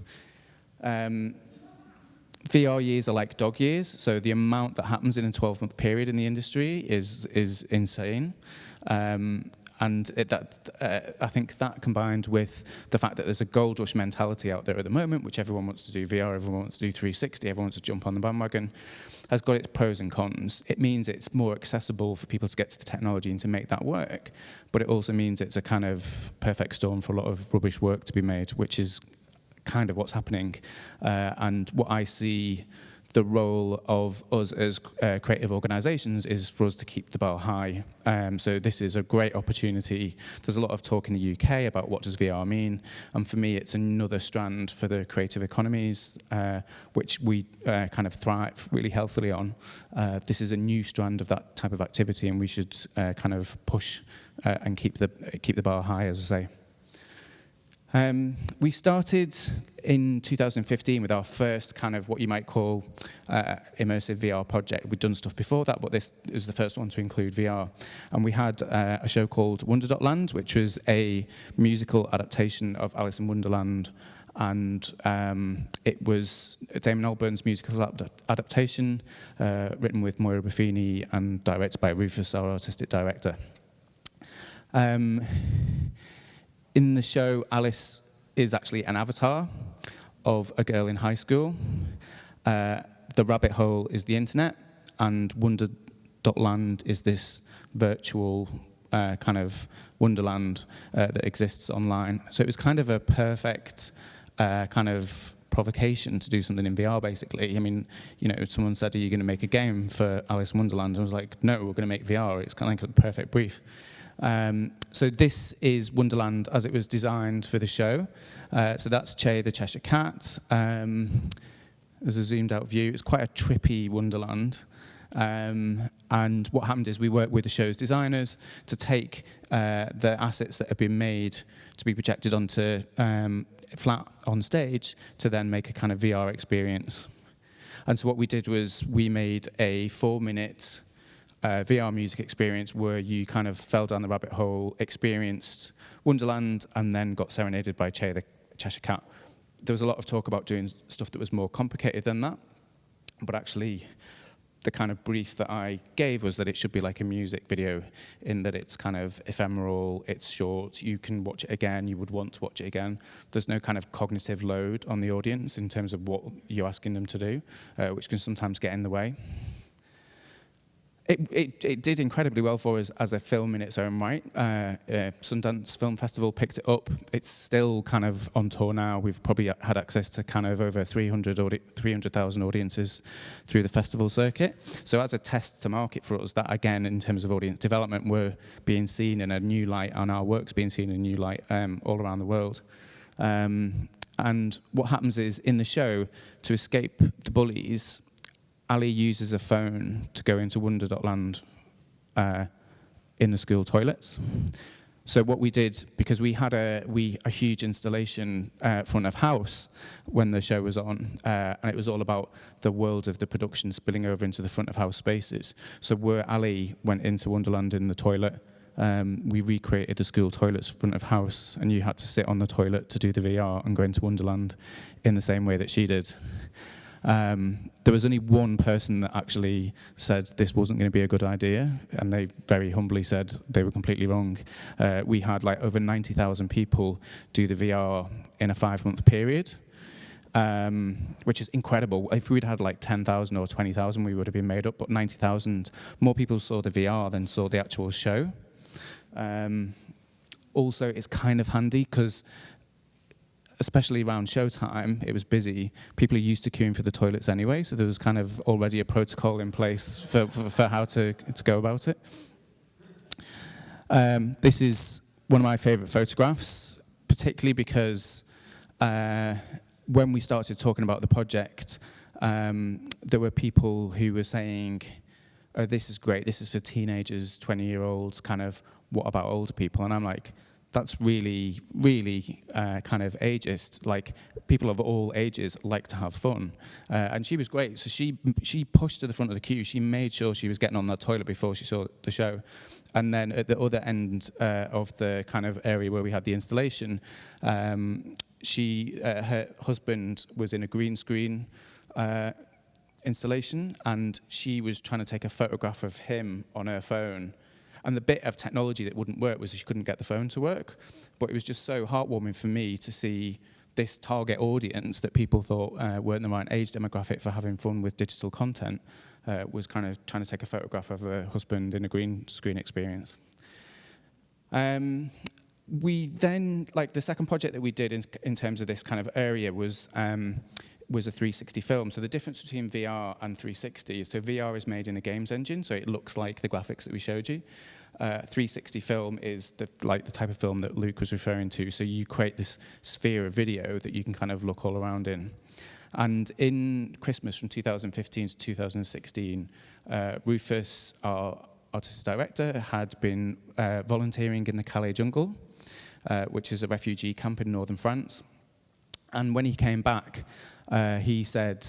VR years are like dog years, so the amount that happens in a 12-month period in the industry is insane. And I think that combined with the fact that there's a gold rush mentality out there at the moment, which everyone wants to do VR, everyone wants to do 360, everyone wants to jump on the bandwagon, has got its pros and cons. It means it's more accessible for people to get to the technology and to make that work, but it also means it's a kind of perfect storm for a lot of rubbish work to be made, which is kind of what's happening. And what I see the role of us as creative organisations is for us to keep the bar high. So this is a great opportunity. There's a lot of talk in the UK about what does VR mean, and for me it's another strand for the creative economies, which we kind of thrive really healthily on. This is a new strand of that type of activity, and we should kind of push and keep the bar high, as I say. We started in 2015 with our first kind of what you might call Immersive Vr project. We'd done stuff before that, but this is the first one to include VR. And we had a show called Wonder.Land, which was a musical adaptation of Alice in Wonderland. And it was Damon Albarn's musical adaptation, written with Moira Buffini and directed by Rufus, our artistic director. In the show, Alice is actually an avatar of a girl in high school. The rabbit hole is the internet, and Wonder.Land is this virtual kind of wonderland that exists online. So it was kind of a perfect kind of provocation to do something in VR, basically. If someone said, are you going to make a game for Alice in Wonderland? And I was like, no, we're going to make VR. It's kind of like a perfect brief. So this is Wonderland as it was designed for the show. So that's Che the Cheshire Cat. There's a zoomed out view. It's quite a trippy Wonderland. And what happened is we worked with the show's designers to take the assets that have been made to be projected onto flat on stage to then make a kind of VR experience. And so what we did was we made a 4-minute VR music experience where you kind of fell down the rabbit hole, experienced Wonderland, and then got serenaded by Che the Cheshire Cat. There was a lot of talk about doing stuff that was more complicated than that, but actually the kind of brief that I gave was that it should be like a music video in that it's kind of ephemeral, it's short, you can watch it again, you would want to watch it again. There's no kind of cognitive load on the audience in terms of what you're asking them to do, which can sometimes get in the way. It did incredibly well for us as a film in its own right. Sundance Film Festival picked it up. It's still kind of on tour now. We've probably had access to kind of over 300,000 audiences through the festival circuit. So as a test to market for us, that again, in terms of audience development, we're being seen in a new light, and our work's being seen in a new light all around the world. And what happens is, in the show, to escape the bullies, Ali uses a phone to go into Wonderland in the school toilets. So what we did, because we had a huge installation front of house when the show was on, and it was all about the world of the production spilling over into the front of house spaces. So where Ali went into Wonderland in the toilet, we recreated the school toilets front of house, and you had to sit on the toilet to do the VR and go into Wonderland in the same way that she did. There was only one person that actually said this wasn't going to be a good idea, and they very humbly said they were completely wrong. We had like over 90,000 people do the VR in a 5-month period, which is incredible. If we'd had like 10,000 or 20,000, we would have been made up, but 90,000 more people saw the VR than saw the actual show. Also, it's kind of handy because especially around showtime, it was busy. People are used to queuing for the toilets anyway, so there was kind of already a protocol in place for how to go about it. This is one of my favourite photographs, particularly because when we started talking about the project, there were people who were saying, oh, this is great, this is for teenagers, 20-year-olds, kind of, what about older people? And I'm like, that's really, really kind of ageist. Like, people of all ages like to have fun. And she was great. So she pushed to the front of the queue. She made sure she was getting on that toilet before she saw the show. And then at the other end of the kind of area where we had the installation, her husband was in a green screen installation, and she was trying to take a photograph of him on her phone. And the bit of technology that wouldn't work was she couldn't get the phone to work. But it was just so heartwarming for me to see this target audience that people thought weren't the right age demographic for having fun with digital content was kind of trying to take a photograph of a husband in a green screen experience. We then, like, the second project that we did in terms of this kind of area was a 360 film. So the difference between VR and 360 is, so VR is made in a games engine, so it looks like the graphics that we showed you. 360 film is the type of film that Luc was referring to. So you create this sphere of video that you can kind of look all around in. And in Christmas from 2015 to 2016, Rufus, our artistic director, had been volunteering in the Calais jungle, which is a refugee camp in northern France. And when he came back, he said,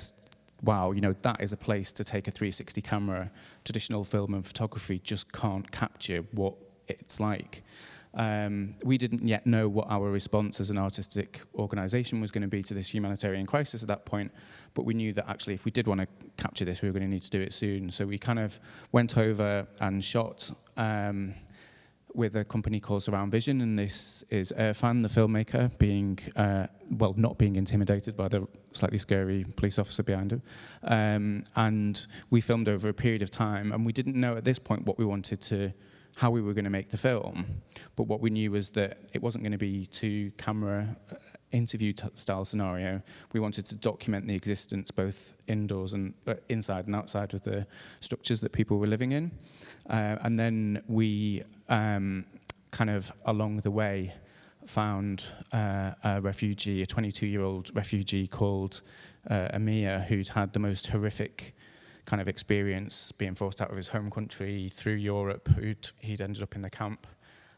wow, you know, that is a place to take a 360 camera. Traditional film and photography just can't capture what it's like. We didn't yet know what our response as an artistic organisation was going to be to this humanitarian crisis at that point, but we knew that actually if we did want to capture this, we were going to need to do it soon. So we kind of went over and shot with a company called Surround Vision, and this is Irfan, the filmmaker, being, not being intimidated by the slightly scary police officer behind him. And we filmed over a period of time, and we didn't know at this point how we were going to make the film. But what we knew was that it wasn't going to be two-camera interview style scenario. We wanted to document the existence both indoors and inside and outside of the structures that people were living in. And then we kind of along the way found a refugee, a 22-year-old refugee called Amir, who'd had the most horrific kind of experience being forced out of his home country through Europe. He'd ended up in the camp.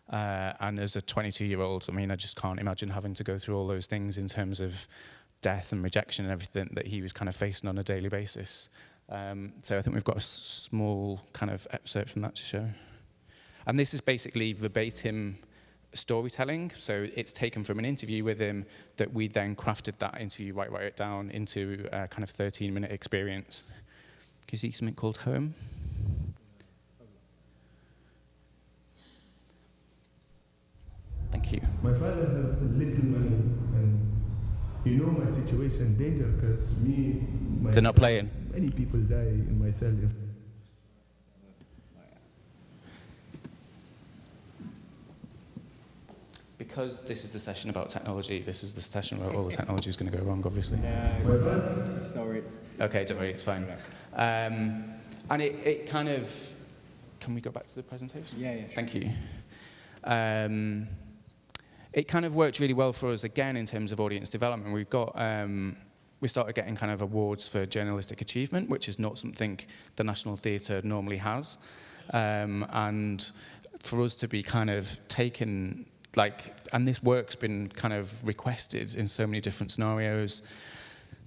And as a 22-year-old, I mean, I just can't imagine having to go through all those things in terms of death and rejection and everything that he was kind of facing on a daily basis. So I think we've got a small kind of excerpt from that to show. And this is basically verbatim storytelling. So it's taken from an interview with him that we then crafted that interview, write it down into a kind of 13-minute experience. Can you see something called Home? Thank you. My father had little money, and you know my situation, danger, because me, They're not playing. many people die in my cell. Because this is the session about technology, this is the session where all the technology is going to go wrong, obviously. No, sorry, it's... Okay, don't worry, it's fine. And it kind of... Can we go back to the presentation? Yeah, sure. Thank you. It kind of worked really well for us, again, in terms of audience development. We started getting kind of awards for journalistic achievement, which is not something the National Theatre normally has. And for us to be kind of taken... and this work's been kind of requested in so many different scenarios.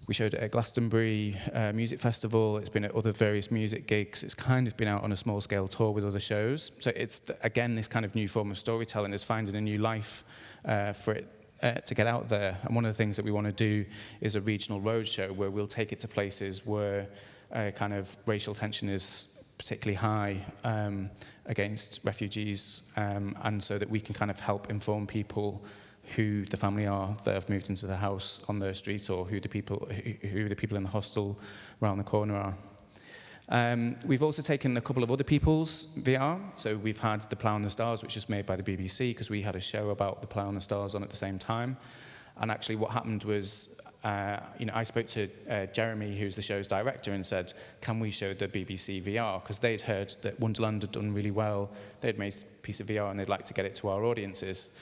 We showed it at Glastonbury Music Festival. It's been at other various music gigs. It's kind of been out on a small-scale tour with other shows. So it's, again, this kind of new form of storytelling is finding a new life for it to get out there. And one of the things that we want to do is a regional roadshow where we'll take it to places where kind of racial tension is particularly high against refugees, and so that we can kind of help inform people who the family are that have moved into the house on the street, or who the people in the hostel around the corner are. We've also taken a couple of other people's VR. So we've had The Plough and the Stars, which was made by the BBC, because we had a show about The Plough and the Stars on at the same time. And actually what happened was, I spoke to Jeremy, who's the show's director, and said, can we show the BBC VR? Because they'd heard that Wonderland had done really well. They'd made a piece of VR and they'd like to get it to our audiences.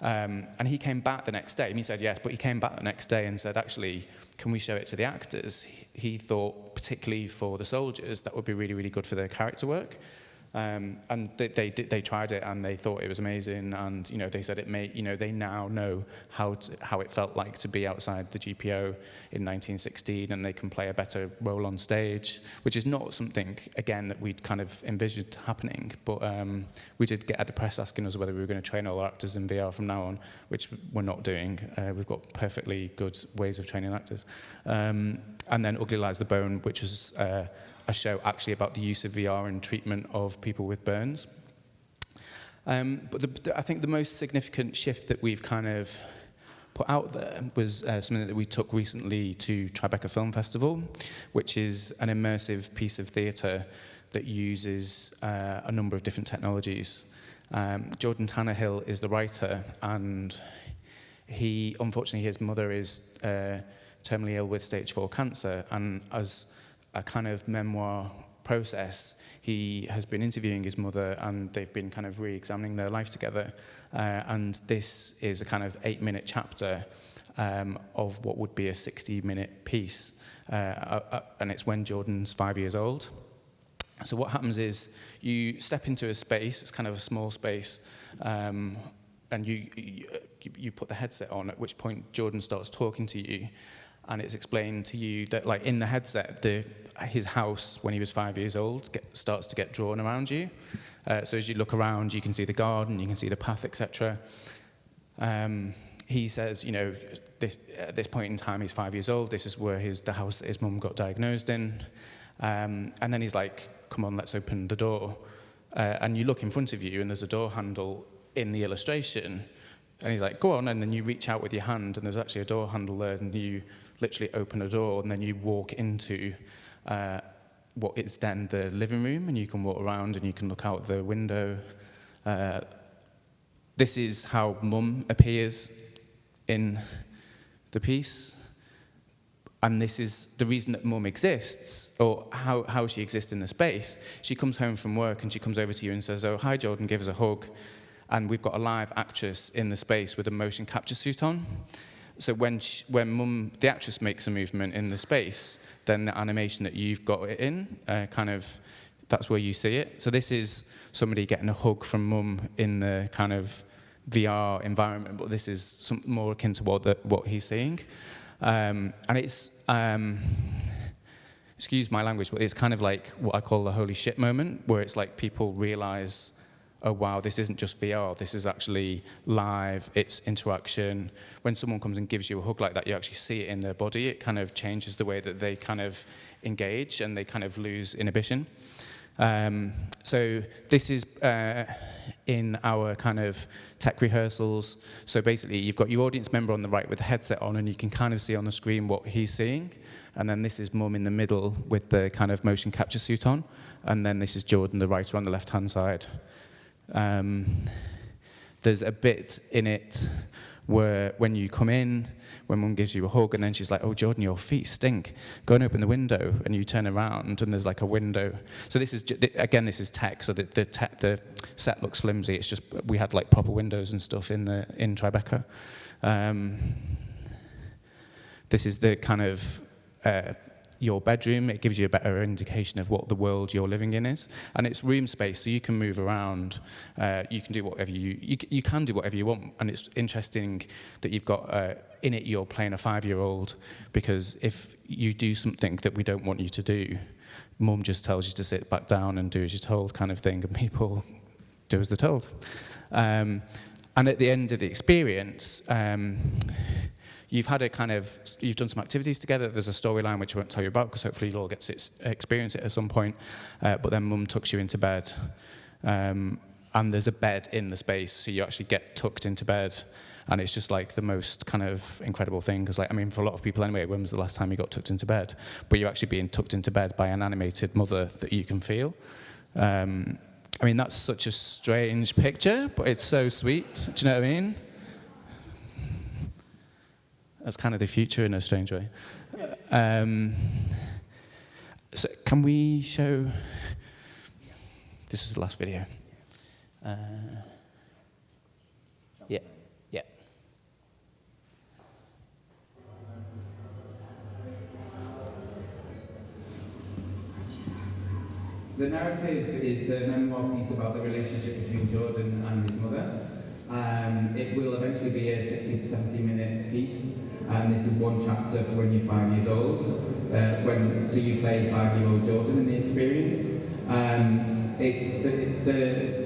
And he came back the next day, and he said yes, but he came back the next day and said, actually, can we show it to the actors? He thought, particularly for the soldiers, that would be really, really good for their character work. And they tried it, and they thought it was amazing, and they said it made, they now know how it felt like to be outside the GPO in 1916, and they can play a better role on stage, which is not something, again, that we'd kind of envisioned happening, but we did get at the press asking us whether we were going to train all our actors in VR from now on, which we're not doing. We've got perfectly good ways of training actors. And then Ugly Lies the Bone, which was a show actually about the use of VR and treatment of people with burns. But I think the most significant shift that we've kind of put out there was something that we took recently to Tribeca Film Festival, which is an immersive piece of theatre that uses a number of different technologies. Jordan Tannehill is the writer, and unfortunately his mother is terminally ill with stage 4 cancer, and as a kind of memoir process, he has been interviewing his mother, and they've been kind of re-examining their life together. And this is a kind of 8-minute chapter of what would be a 60-minute piece. And it's when Jordan's 5 years old. So what happens is you step into a space, it's kind of a small space, and you put the headset on, at which point Jordan starts talking to you. And it's explained to you that, like, in the headset, his house, when he was 5 years old, starts to get drawn around you. So as you look around, you can see the garden, you can see the path, etc. He says, at this point in time, he's 5 years old. This is where the house that his mum got diagnosed in. And then he's like, come on, let's open the door. And you look in front of you, and there's a door handle in the illustration. And he's like, go on, and then you reach out with your hand, and there's actually a door handle there, and you literally open a door, and then you walk into what is then the living room, and you can walk around, and you can look out the window. This is how Mum appears in the piece, and this is the reason that Mum exists, or how she exists in the space. She comes home from work, and she comes over to you and says, oh, hi, Jordan, give us a hug. And we've got a live actress in the space with a motion capture suit on. So when Mum, the actress, makes a movement in the space, then the animation that you've got it in, that's where you see it. So this is somebody getting a hug from Mum in the kind of VR environment, but this is more akin to what he's seeing. And it's excuse my language, but it's kind of like what I call the holy shit moment, where it's like people realize, oh wow, this isn't just VR, this is actually live, it's interaction. When someone comes and gives you a hug like that, you actually see it in their body. It kind of changes the way that they kind of engage and they kind of lose inhibition. So this is in our kind of tech rehearsals. So basically, you've got your audience member on the right with the headset on, and you can kind of see on the screen what he's seeing. And then this is Mum in the middle with the kind of motion capture suit on. And then this is Jordan, the writer, on the left-hand side. There's a bit in it where when you come in, when Mum gives you a hug, and then she's like, oh, Jordan, your feet stink. Go and open the window. And you turn around, and there's like a window. So this is, again, this is tech, so the set looks flimsy. It's just, we had like proper windows and stuff in Tribeca. This is the kind of your bedroom. It gives you a better indication of what the world you're living in is, and it's room space, so you can move around. You can do whatever you can do whatever you want, and it's interesting that you've got in it. You're playing a 5-year-old, because if you do something that we don't want you to do, Mum just tells you to sit back down and do as you're told, kind of thing, and people do as they're told. And at the end of the experience, you've done some activities together. There's a storyline which I won't tell you about, because hopefully you'll all get to experience it at some point. But then Mum tucks you into bed, and there's a bed in the space, so you actually get tucked into bed, and it's just like the most kind of incredible thing. Because, like, I mean, for a lot of people anyway, when was the last time you got tucked into bed? But you're actually being tucked into bed by an animated mother that you can feel. I mean, that's such a strange picture, but it's so sweet. Do you know what I mean? That's kind of the future in a strange way. So can we show? This is the last video. Yeah. The narrative is a memoir piece about the relationship between Jordan and his mother. It will eventually be a 60 to 70 minute piece. This is one chapter for when you're 5 years old. So you play 5-year-old Jordan in the experience. It's the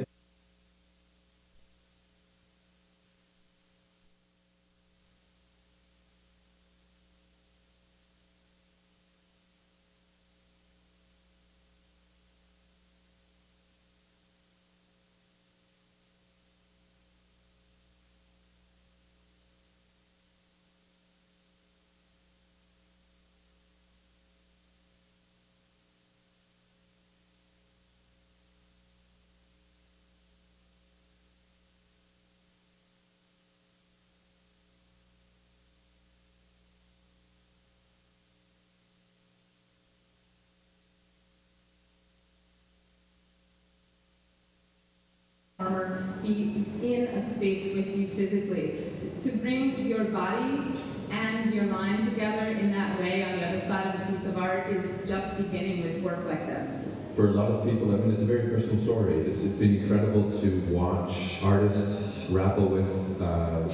be in a space with you physically. To bring your body and your mind together in that way on the other side of a piece of art is just beginning with work like this. For a lot of people, I mean, it's a very personal story. It's been incredible to watch artists grapple with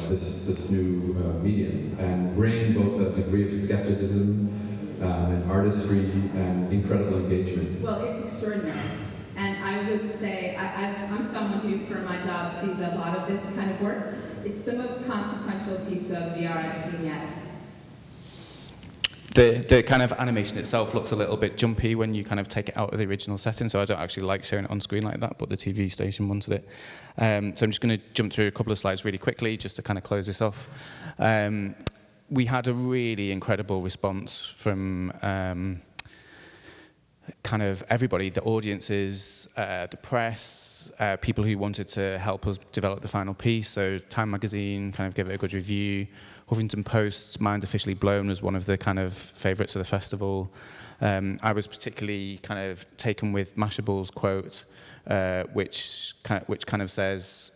this new medium and bring both a degree of skepticism and artistry and incredible engagement. Well, it's extraordinary. And I would say, I'm someone who, for my job, sees a lot of this kind of work. It's the most consequential piece of VR I've seen yet. The kind of animation itself looks a little bit jumpy when you kind of take it out of the original setting, so I don't actually like showing it on screen like that, but the TV station wanted it. So I'm just going to jump through a couple of slides really quickly, just to kind of close this off. We had a really incredible response from kind of everybody, the audiences, the press, people who wanted to help us develop the final piece. So Time Magazine kind of gave it a good review. Huffington Post's Mind Officially Blown was one of the kind of favourites of the festival. I was particularly kind of taken with Mashable's quote, which kind of says,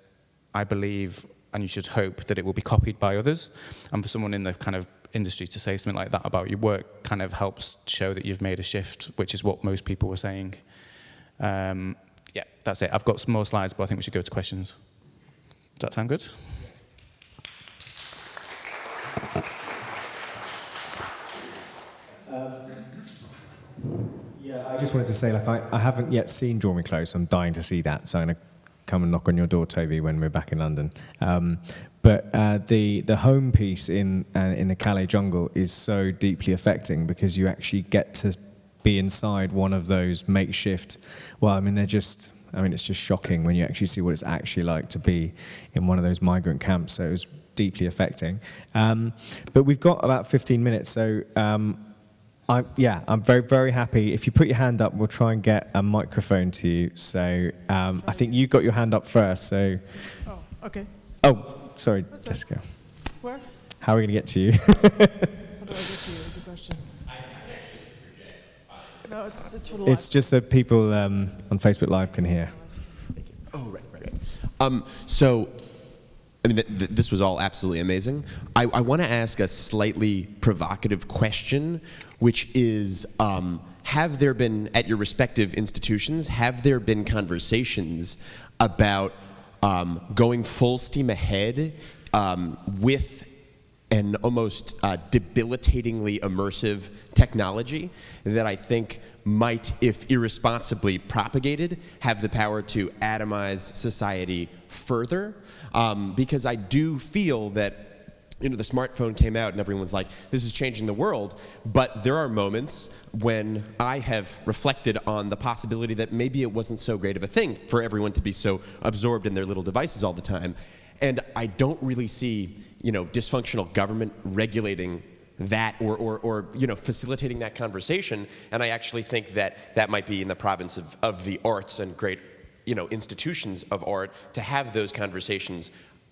I believe and you should hope that it will be copied by others. And for someone in the kind of industry to say something like that about your work kind of helps show that you've made a shift, which is what most people were saying. Yeah, that's it. I've got some more slides, but I think we should go to questions. Does that sound good? Yeah, I just wanted to say, like, I haven't yet seen Draw Me Close. I'm dying to see that, so I'm going to come and knock on your door, Toby, when we're back in London. But the home piece in the Calais jungle is so deeply affecting because you actually get to be inside one of those makeshift. Well, I mean, it's just shocking when you actually see what it's actually like to be in one of those migrant camps. So it was deeply affecting. But we've got about 15 minutes, so I'm very, very happy. If you put your hand up, we'll try and get a microphone to you. So I think you got your hand up first. So. Oh, okay. Oh, sorry, Jessica. Where? How are we going to get to you? How do I get to you is the question. I actually project. No, it's for the live. It's just that people on Facebook Live can hear. Oh, right. So, I mean, this was all absolutely amazing. I want to ask a slightly provocative question, which is, have there been, at your respective institutions, have there been conversations about going full steam ahead with an almost debilitatingly immersive technology that I think might, if irresponsibly propagated, have the power to atomize society further? Because I do feel that, the smartphone came out and everyone's like, this is changing the world, but there are moments when I have reflected on the possibility that maybe it wasn't so great of a thing for everyone to be so absorbed in their little devices all the time. And I don't really see, dysfunctional government regulating that or facilitating that conversation. And I actually think that might be in the province of the arts and great, institutions of art to have those conversations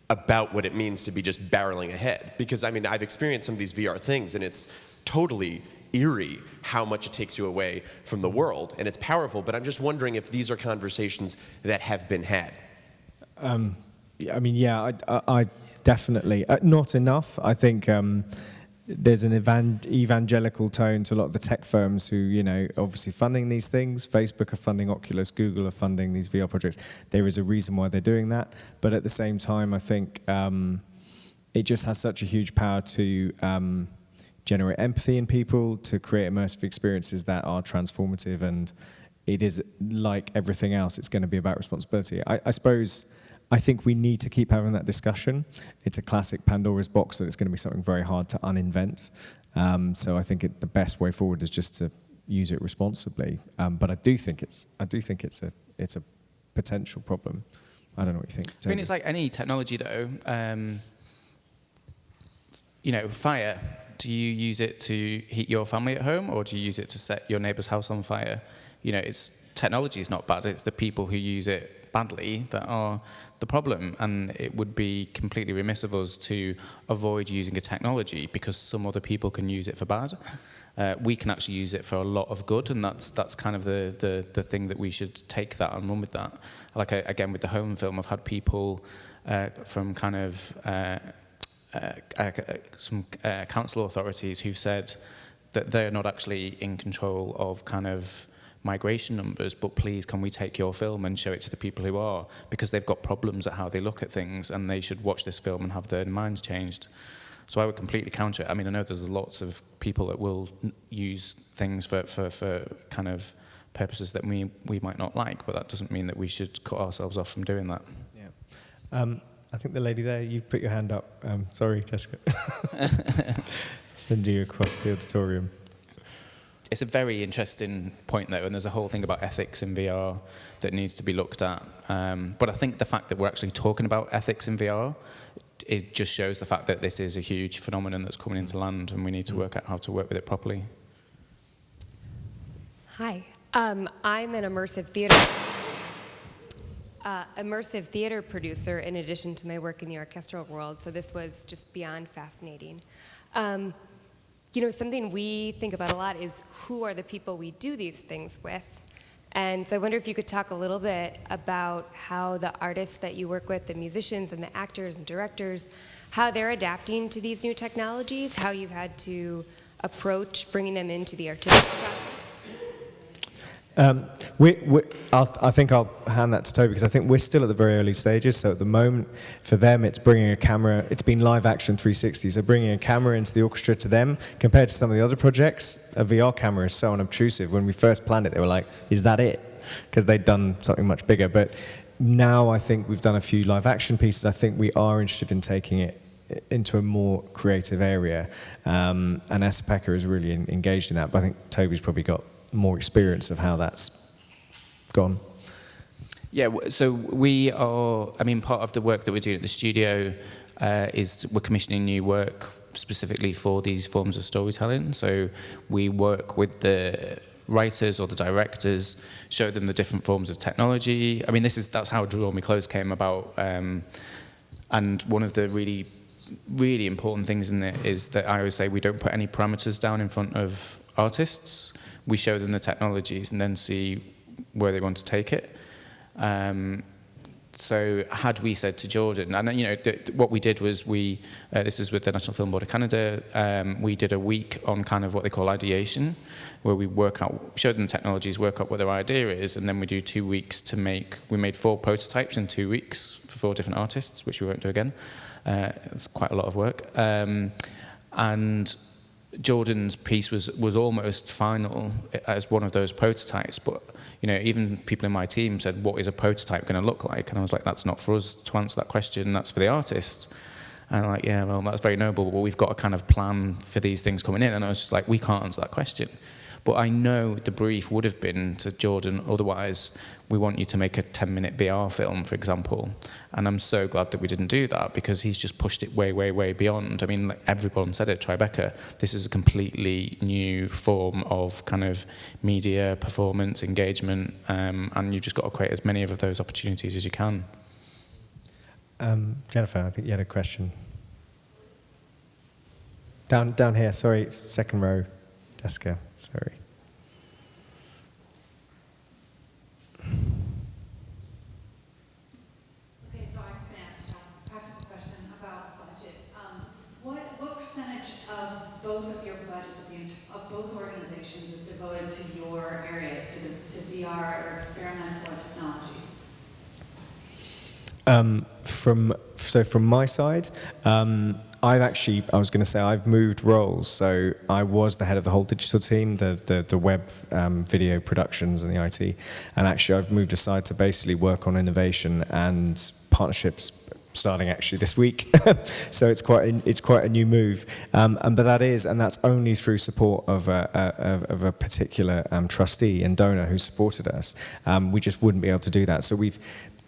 about what it means to be just barreling ahead. Because, I've experienced some of these VR things, and it's totally eerie how much it takes you away from the world. And it's powerful, but I'm just wondering if these are conversations that have been had. I definitely. Not enough. I think there's an evangelical tone to a lot of the tech firms who, obviously funding these things. Facebook are funding Oculus, Google are funding these VR projects. There is a reason why they're doing that. But at the same time, I think it just has such a huge power to generate empathy in people, to create immersive experiences that are transformative. And it is like everything else, it's going to be about responsibility. I think we need to keep having that discussion. It's a classic Pandora's box, and it's going to be something very hard to uninvent. So I think the best way forward is just to use it responsibly. But I do think it's a potential problem. I don't know what you think, Toby. It's like any technology, though. Fire. Do you use it to heat your family at home, or do you use it to set your neighbour's house on fire? Technology is not bad. It's the people who use it badly that are the problem, and it would be completely remiss of us to avoid using a technology because some other people can use it for bad. We can actually use it for a lot of good, and that's kind of the thing that we should take that and run with that. Like again with the home film, I've had people from kind of some council authorities who've said that they're not actually in control of kind of migration numbers, but please can we take your film and show it to the people who are, because they've got problems at how they look at things and they should watch this film and have their minds changed. So I would completely counter it. I know there's lots of people that will use things for kind of purposes that we might not like, but that doesn't mean that we should cut ourselves off from doing that. Yeah. I think the lady there, you've put your hand up. Sorry, Jessica. Send you across the auditorium. It's a very interesting point, though, and there's a whole thing about ethics in VR that needs to be looked at. But I think the fact that we're actually talking about ethics in VR, it just shows the fact that this is a huge phenomenon that's coming into land, and we need to work out how to work with it properly. Hi. I'm an immersive theater producer in addition to my work in the orchestral world, so this was just beyond fascinating. Something we think about a lot is who are the people we do these things with. And so I wonder if you could talk a little bit about how the artists that you work with, the musicians and the actors and directors, how they're adapting to these new technologies, how you've had to approach bringing them into the artistic process. I think I'll hand that to Toby, because I think we're still at the very early stages. So at the moment, for them, it's bringing a camera. It's been live action 360. So bringing a camera into the orchestra to them, compared to some of the other projects, a VR camera is so unobtrusive. When we first planned it, they were like, "Is that it?" Because they'd done something much bigger. But now I think we've done a few live action pieces. I think we are interested in taking it into a more creative area, and Esapeka is really engaged in that. But I think Toby's probably got more experience of how that's gone. Yeah, so we are, I mean, part of the work that we're doing at the studio is we're commissioning new work specifically for these forms of storytelling. So we work with the writers or the directors, show them the different forms of technology. I mean, that's how Draw Me Close came about. And one of the really important things in it is that I always say we don't put any parameters down in front of artists. We show them the technologies and then see where they want to take it. So had we said to Jordan, and what we did was this is with the National Film Board of Canada, we did a week on kind of what they call ideation, where we show them technologies, work out what their idea is, and then we do 2 weeks we made 4 prototypes in 2 weeks for 4 different artists, which we won't do again. It's quite a lot of work. And Jordan's piece was almost final as one of those prototypes, but even people in my team said, "What is a prototype going to look like?" And I was like, "That's not for us to answer that question. That's for the artists." And I'm like, "Yeah, well, that's very noble, but we've got a kind of plan for these things coming in." And I was just like, "We can't answer that question." But I know the brief would have been to Jordan, otherwise, we want you to make a 10-minute VR film, for example. And I'm so glad that we didn't do that, because he's just pushed it way, way, way beyond. I mean, like everyone said at Tribeca, this is a completely new form of kind of media, performance, engagement, and you've just got to create as many of those opportunities as you can. Jennifer, I think you had a question. Down here, sorry, second row, Jessica, sorry. Okay, so I'm just going to ask a practical question about budget. What percentage of both of your budgets, of both organizations, is devoted to your areas, to VR or experimental or technology? From my side, I've moved roles. So I was the head of the whole digital team, the web, video productions and the IT. And actually I've moved aside to basically work on innovation and partnerships starting actually this week. So it's quite a new move. But that's only through support of a particular trustee and donor who supported us. We just wouldn't be able to do that.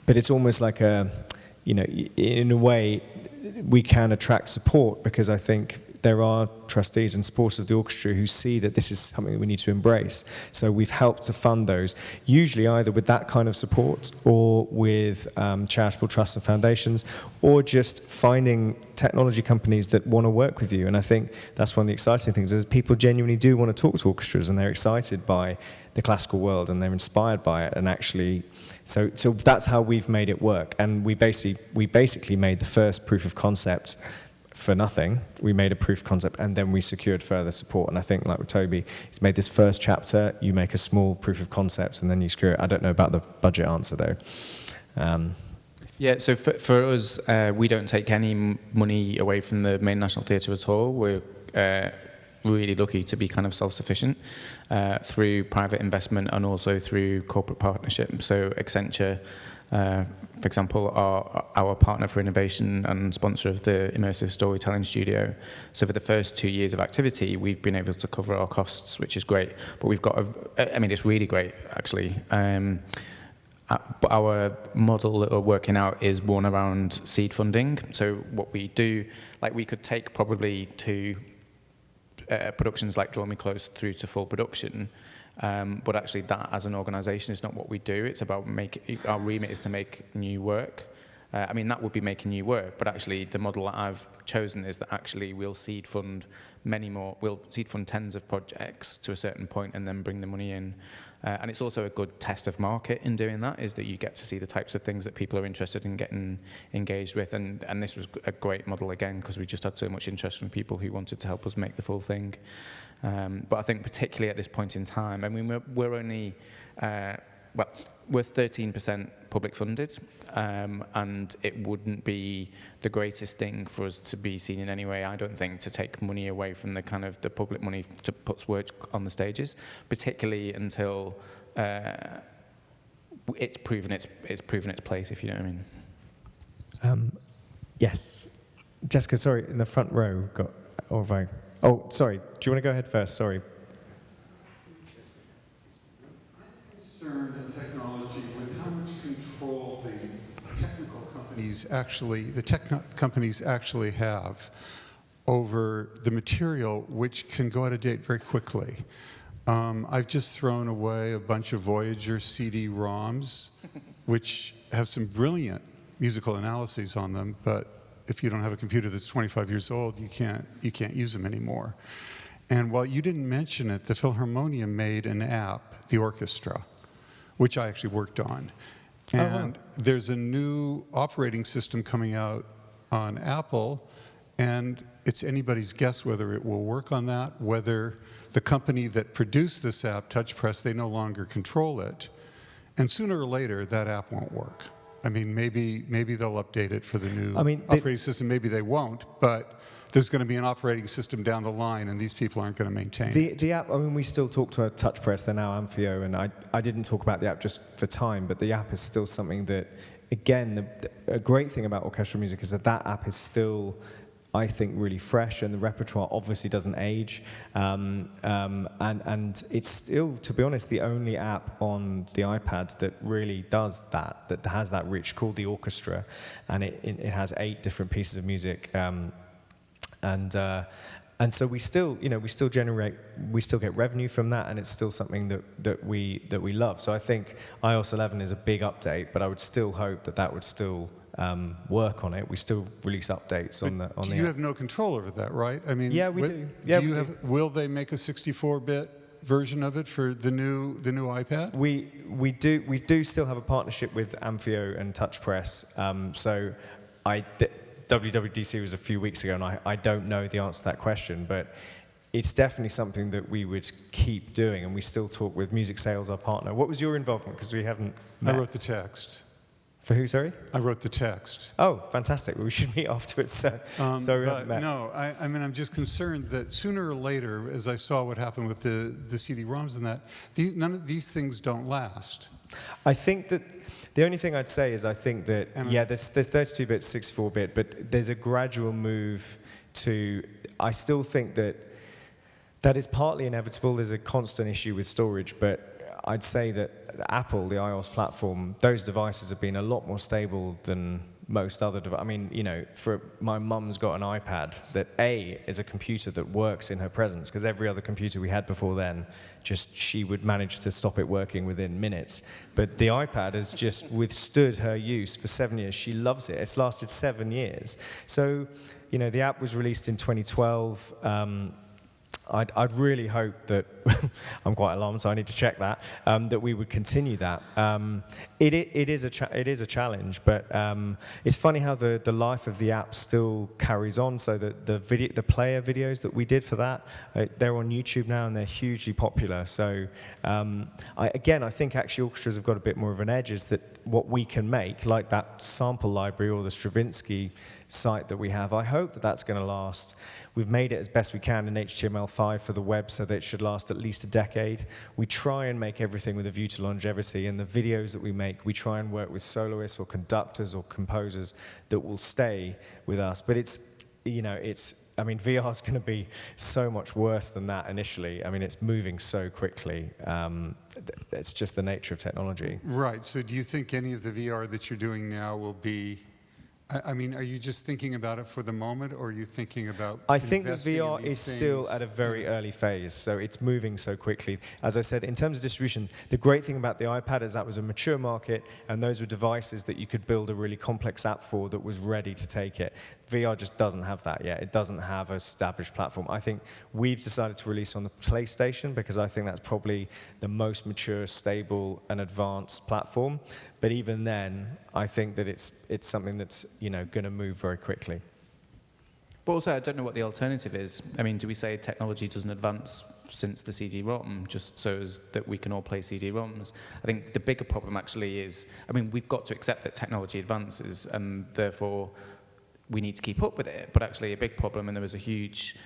But it's almost like in a way, we can attract support, because I think there are trustees and supporters of the orchestra who see that this is something that we need to embrace. So we've helped to fund those, usually either with that kind of support or with charitable trusts and foundations, or just finding technology companies that want to work with you. And I think that's one of the exciting things, is people genuinely do want to talk to orchestras, and they're excited by the classical world and they're inspired by it, and actually so that's how we've made it work. And we basically made the first proof of concept for nothing. We made a proof of concept, and then we secured further support. And I think, like with Toby, he's made this first chapter, you make a small proof of concept, and then you secure it. I don't know about the budget answer, though. Yeah, so for us, we don't take any money away from the main National Theatre at all. We're really lucky to be kind of self-sufficient through private investment and also through corporate partnership. So Accenture, for example, are our partner for innovation and sponsor of the Immersive Storytelling Studio. So for the first 2 years of activity, we've been able to cover our costs, which is great. But we've got it's really great, actually. But our model that we're working out is one around seed funding. So what we do, like we could take probably to productions like Draw Me Close through to full production, but actually that as an organisation is not what we do. It's about our remit is to make new work, I mean, that would be making new work, but actually the model that I've chosen is that actually we'll seed fund tens of projects to a certain point and then bring the money in. And it's also a good test of market in doing that, is that you get to see the types of things that people are interested in getting engaged with. And this was a great model, again, because we just had so much interest from people who wanted to help us make the full thing. But I think particularly at this point in time, I mean, we're only, we're 13% public funded, and it wouldn't be the greatest thing for us to be seen in any way, I don't think, to take money away from the kind of the public money to put work on the stages, particularly until it's proven its place, if you know what I mean. Yes, Jessica. Sorry, in the front row. Oh, sorry. Do you want to go ahead first? Sorry. Concerned in technology with how much control the technical companies actually have over the material, which can go out of date very quickly. I've just thrown away a bunch of Voyager CD-ROMs, which have some brilliant musical analyses on them, but if you don't have a computer that's 25 years old, you can't use them anymore. And while you didn't mention it, the Philharmonia made an app, the orchestra, which I actually worked on. And there's a new operating system coming out on Apple, and it's anybody's guess whether it will work on that, whether the company that produced this app, TouchPress, they no longer control it. And sooner or later, that app won't work. I mean, maybe they'll update it for the new operating system, maybe they won't, but there's going to be an operating system down the line, and these people aren't going to maintain it. The app, I mean, we still talk to TouchPress, they're now Amphio, and I didn't talk about the app just for time, but the app is still something that, again, a great thing about orchestral music is that app is still, I think, really fresh, and the repertoire obviously doesn't age. And it's still, to be honest, the only app on the iPad that really does that has that rich, called the Orchestra, and it has 8 different pieces of music. And so we still get revenue from that, and it's still something that we love. So I think iOS 11 is a big update, but I would still hope that would still work on it. We still release updates on the. You have no control over that, right? I mean, yeah, we do. Yeah, will they make a 64-bit version of it for the new iPad? We do still have a partnership with Amphio and TouchPress. So WWDC was a few weeks ago, and I don't know the answer to that question, but it's definitely something that we would keep doing, and we still talk with Music Sales, our partner. What was your involvement? Because we haven't met. I wrote the text. For who, sorry? I wrote the text. Oh, fantastic. Well, we should meet afterwards. So we haven't met. No, I mean, I'm just concerned that sooner or later, as I saw what happened with the CD-ROMs and that, none of these things don't last. I think that the only thing I'd say is I think that, there's 32-bit, 64-bit, but there's a gradual move to, I still think that is partly inevitable. There's a constant issue with storage, but I'd say that Apple, the iOS platform, those devices have been a lot more stable than most other devices. I mean, for my mum's got an iPad that is a computer that works in her presence, because every other computer we had before then, she would manage to stop it working within minutes. But the iPad has just withstood her use for 7 years. She loves it. It's lasted 7 years. So, the app was released in 2012. I'd really hope that, I'm quite alarmed, so I need to check that, that we would continue that. It is a challenge, but it's funny how the life of the app still carries on. So the player videos that we did for that, they're on YouTube now, and they're hugely popular. So I think actually orchestras have got a bit more of an edge, is that what we can make, like that sample library or the Stravinsky site that we have, I hope that that's going to last. We've made it as best we can in HTML5 for the web so that it should last at least a decade. We try and make everything with a view to longevity, and the videos that we make, we try and work with soloists or conductors or composers that will stay with us. But VR is going to be so much worse than that initially. I mean, it's moving so quickly. It's just the nature of technology. Right. So do you think any of the VR that you're doing now will be I mean, are you just thinking about it for the moment, or are you thinking about I think that investing in VR these is still things? at a very early phase, so it's moving so quickly. As I said, in terms of distribution, the great thing about the iPad is that was a mature market, and those were devices that you could build a really complex app for that was ready to take it. VR just doesn't have that yet. It doesn't have an established platform. I think we've decided to release on the PlayStation because I think that's probably the most mature, stable, and advanced platform. But even then, I think that it's something that's going to move very quickly. But also, I don't know what the alternative is. I mean, do we say technology doesn't advance since the CD-ROM, just so as that we can all play CD-ROMs? I think the bigger problem actually is, I mean, we've got to accept that technology advances, and therefore we need to keep up with it. But actually, a big problem, and there was a huge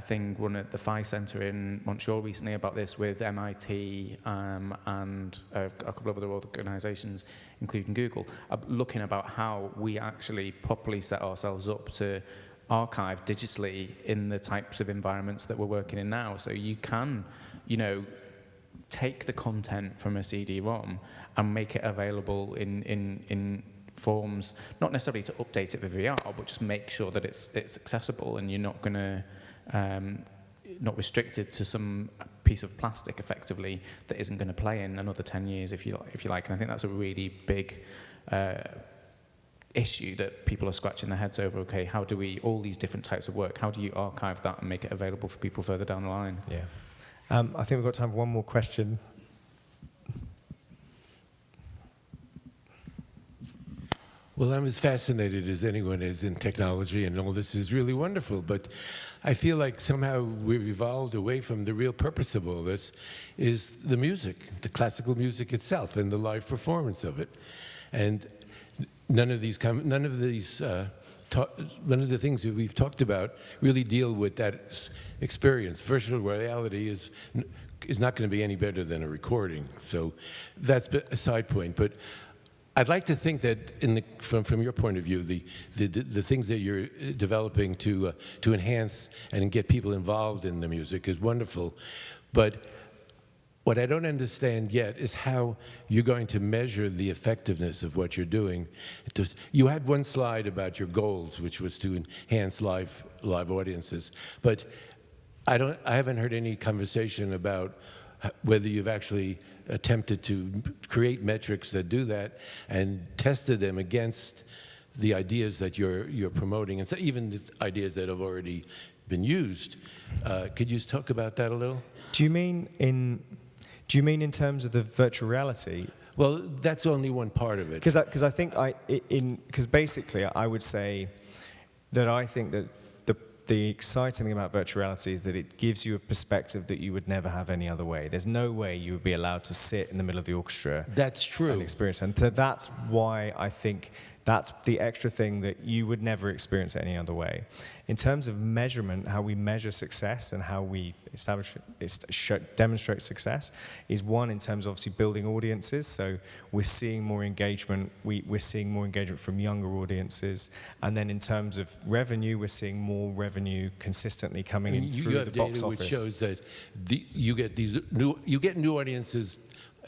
thing run at the Phi Center in Montreal recently about this with MIT and a couple of other organizations, including Google, looking about how we actually properly set ourselves up to archive digitally in the types of environments that we're working in now. So you can, take the content from a CD-ROM and make it available in forms, not necessarily to update it with VR, but just make sure that it's accessible and you're not going to not restricted to some piece of plastic, effectively, that isn't going to play in another 10 years, if you like. And I think that's a really big issue that people are scratching their heads over. Okay, how do we, all these different types of work, how do you archive that and make it available for people further down the line? Yeah. I think we've got time for one more question. Well, I'm as fascinated as anyone is in technology, and all this is really wonderful, but I feel like somehow we've evolved away from the real purpose of all this, is the music, the classical music itself, and the live performance of it. And none of the things that we've talked about really deal with that experience. Virtual reality is not going to be any better than a recording, so that's a side point. But I'd like to think that, from your point of view, the things that you're developing to enhance and get people involved in the music is wonderful. But what I don't understand yet is how you're going to measure the effectiveness of what you're doing. You had one slide about your goals, which was to enhance live audiences, but I haven't heard any conversation about whether you've actually attempted to create metrics that do that and tested them against the ideas that you're promoting, and so even the ideas that have already been used. Could you just talk about that a little? Do you mean in terms of the virtual reality? Well, that's only one part of it. Because I think basically I would say that I think that the exciting thing about virtual reality is that it gives you a perspective that you would never have any other way. There's no way you would be allowed to sit in the middle of the orchestra. That's true. And experience. And so that's why I think that's the extra thing that you would never experience any other way. In terms of measurement, how we measure success and how we demonstrate success is one, in terms of obviously building audiences. So we're seeing more engagement. We're seeing more engagement from younger audiences. And then in terms of revenue, we're seeing more revenue consistently coming in through the box office. You have data which shows that you get new audiences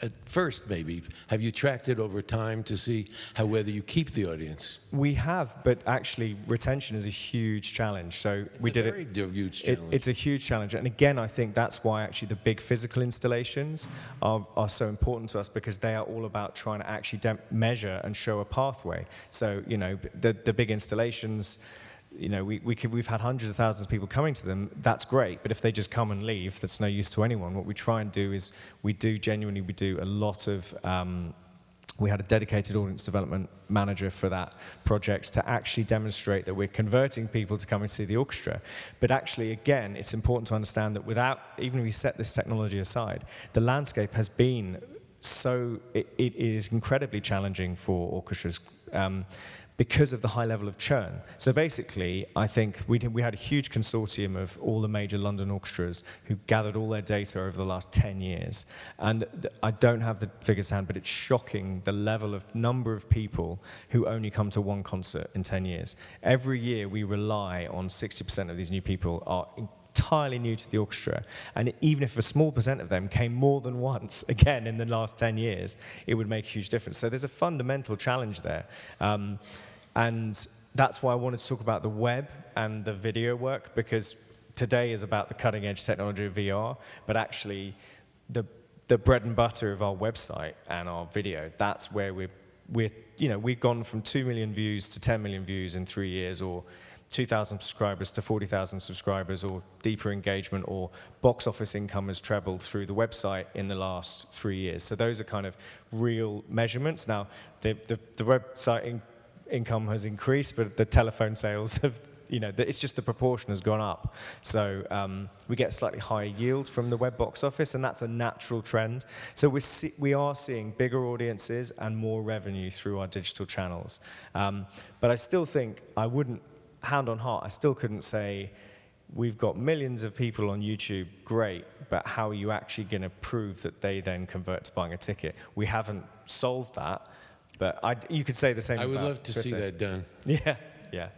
at first, maybe. Have you tracked it over time to see whether you keep the audience? We have, but actually retention is a huge challenge. So it's a very huge challenge. It's a huge challenge. And again, I think that's why actually the big physical installations are so important to us, because they are all about trying to actually measure and show a pathway. So, the big installations, we've had hundreds of thousands of people coming to them. That's great, but if they just come and leave, that's no use to anyone. What we try and do is we do a lot of. We had a dedicated audience development manager for that project to actually demonstrate that we're converting people to come and see the orchestra. But actually, again, it's important to understand that even if we set this technology aside, the landscape has been it is incredibly challenging for orchestras. Because of the high level of churn. So basically, I think we had a huge consortium of all the major London orchestras who gathered all their data over the last 10 years. And I don't have the figures to hand, but it's shocking the level of number of people who only come to one concert in 10 years. Every year, we rely on 60% of these new people are entirely new to the orchestra, and even if a small percent of them came more than once, again, in the last 10 years, it would make a huge difference. So there's a fundamental challenge there. And that's why I wanted to talk about the web and the video work, because today is about the cutting edge technology of VR, but actually the bread and butter of our website and our video, that's where we've gone from 2 million views to 10 million views in 3 years, or 2,000 subscribers to 40,000 subscribers, or deeper engagement, or box office income has trebled through the website in the last 3 years. So those are kind of real measurements. Now, the website income has increased, but the telephone sales have, it's just the proportion has gone up. So we get slightly higher yield from the web box office, and that's a natural trend. So we are seeing bigger audiences and more revenue through our digital channels. But I still think hand on heart, I still couldn't say we've got millions of people on YouTube, great, but how are you actually going to prove that they then convert to buying a ticket? We haven't solved that, but you could say the same about I would love to Twitter. see that done. Yeah, yeah.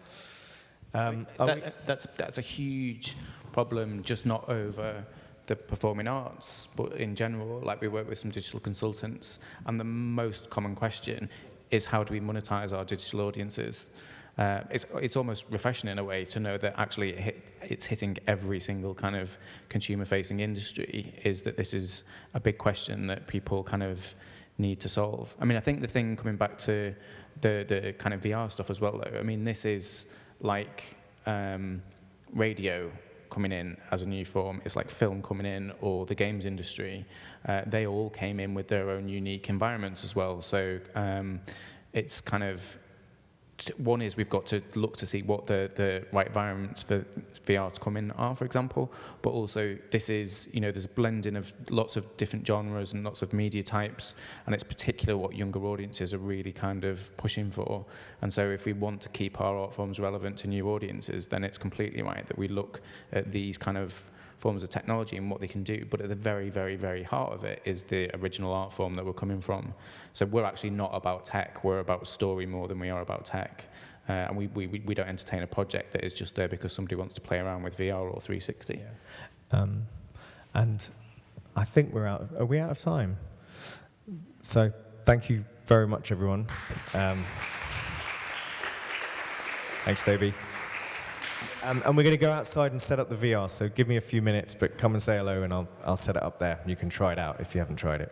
That's a huge problem, just not over the performing arts, but in general. Like, we work with some digital consultants, and the most common question is, how do we monetize our digital audiences? It's almost refreshing in a way to know that actually it's hitting every single kind of consumer-facing industry, is that this is a big question that people kind of need to solve. I mean, I think the thing, coming back to the kind of VR stuff as well, though, I mean, this is like radio coming in as a new form. It's like film coming in, or the games industry. They all came in with their own unique environments as well. So it's kind of, one is we've got to look to see what the right environments for VR to come in are, for example, but also this is, there's a blending of lots of different genres and lots of media types, and it's particular what younger audiences are really kind of pushing for. And so if we want to keep our art forms relevant to new audiences, then it's completely right that we look at these kind of forms of technology and what they can do, but at the very, very, very heart of it is the original art form that we're coming from. So we're actually not about tech, we're about story more than we are about tech. And we don't entertain a project that is just there because somebody wants to play around with VR or 360. Yeah. And I think are we out of time? So thank you very much, everyone. Thanks, Toby. And we're going to go outside and set up the VR, so give me a few minutes, but come and say hello, and I'll set it up there. You can try it out if you haven't tried it.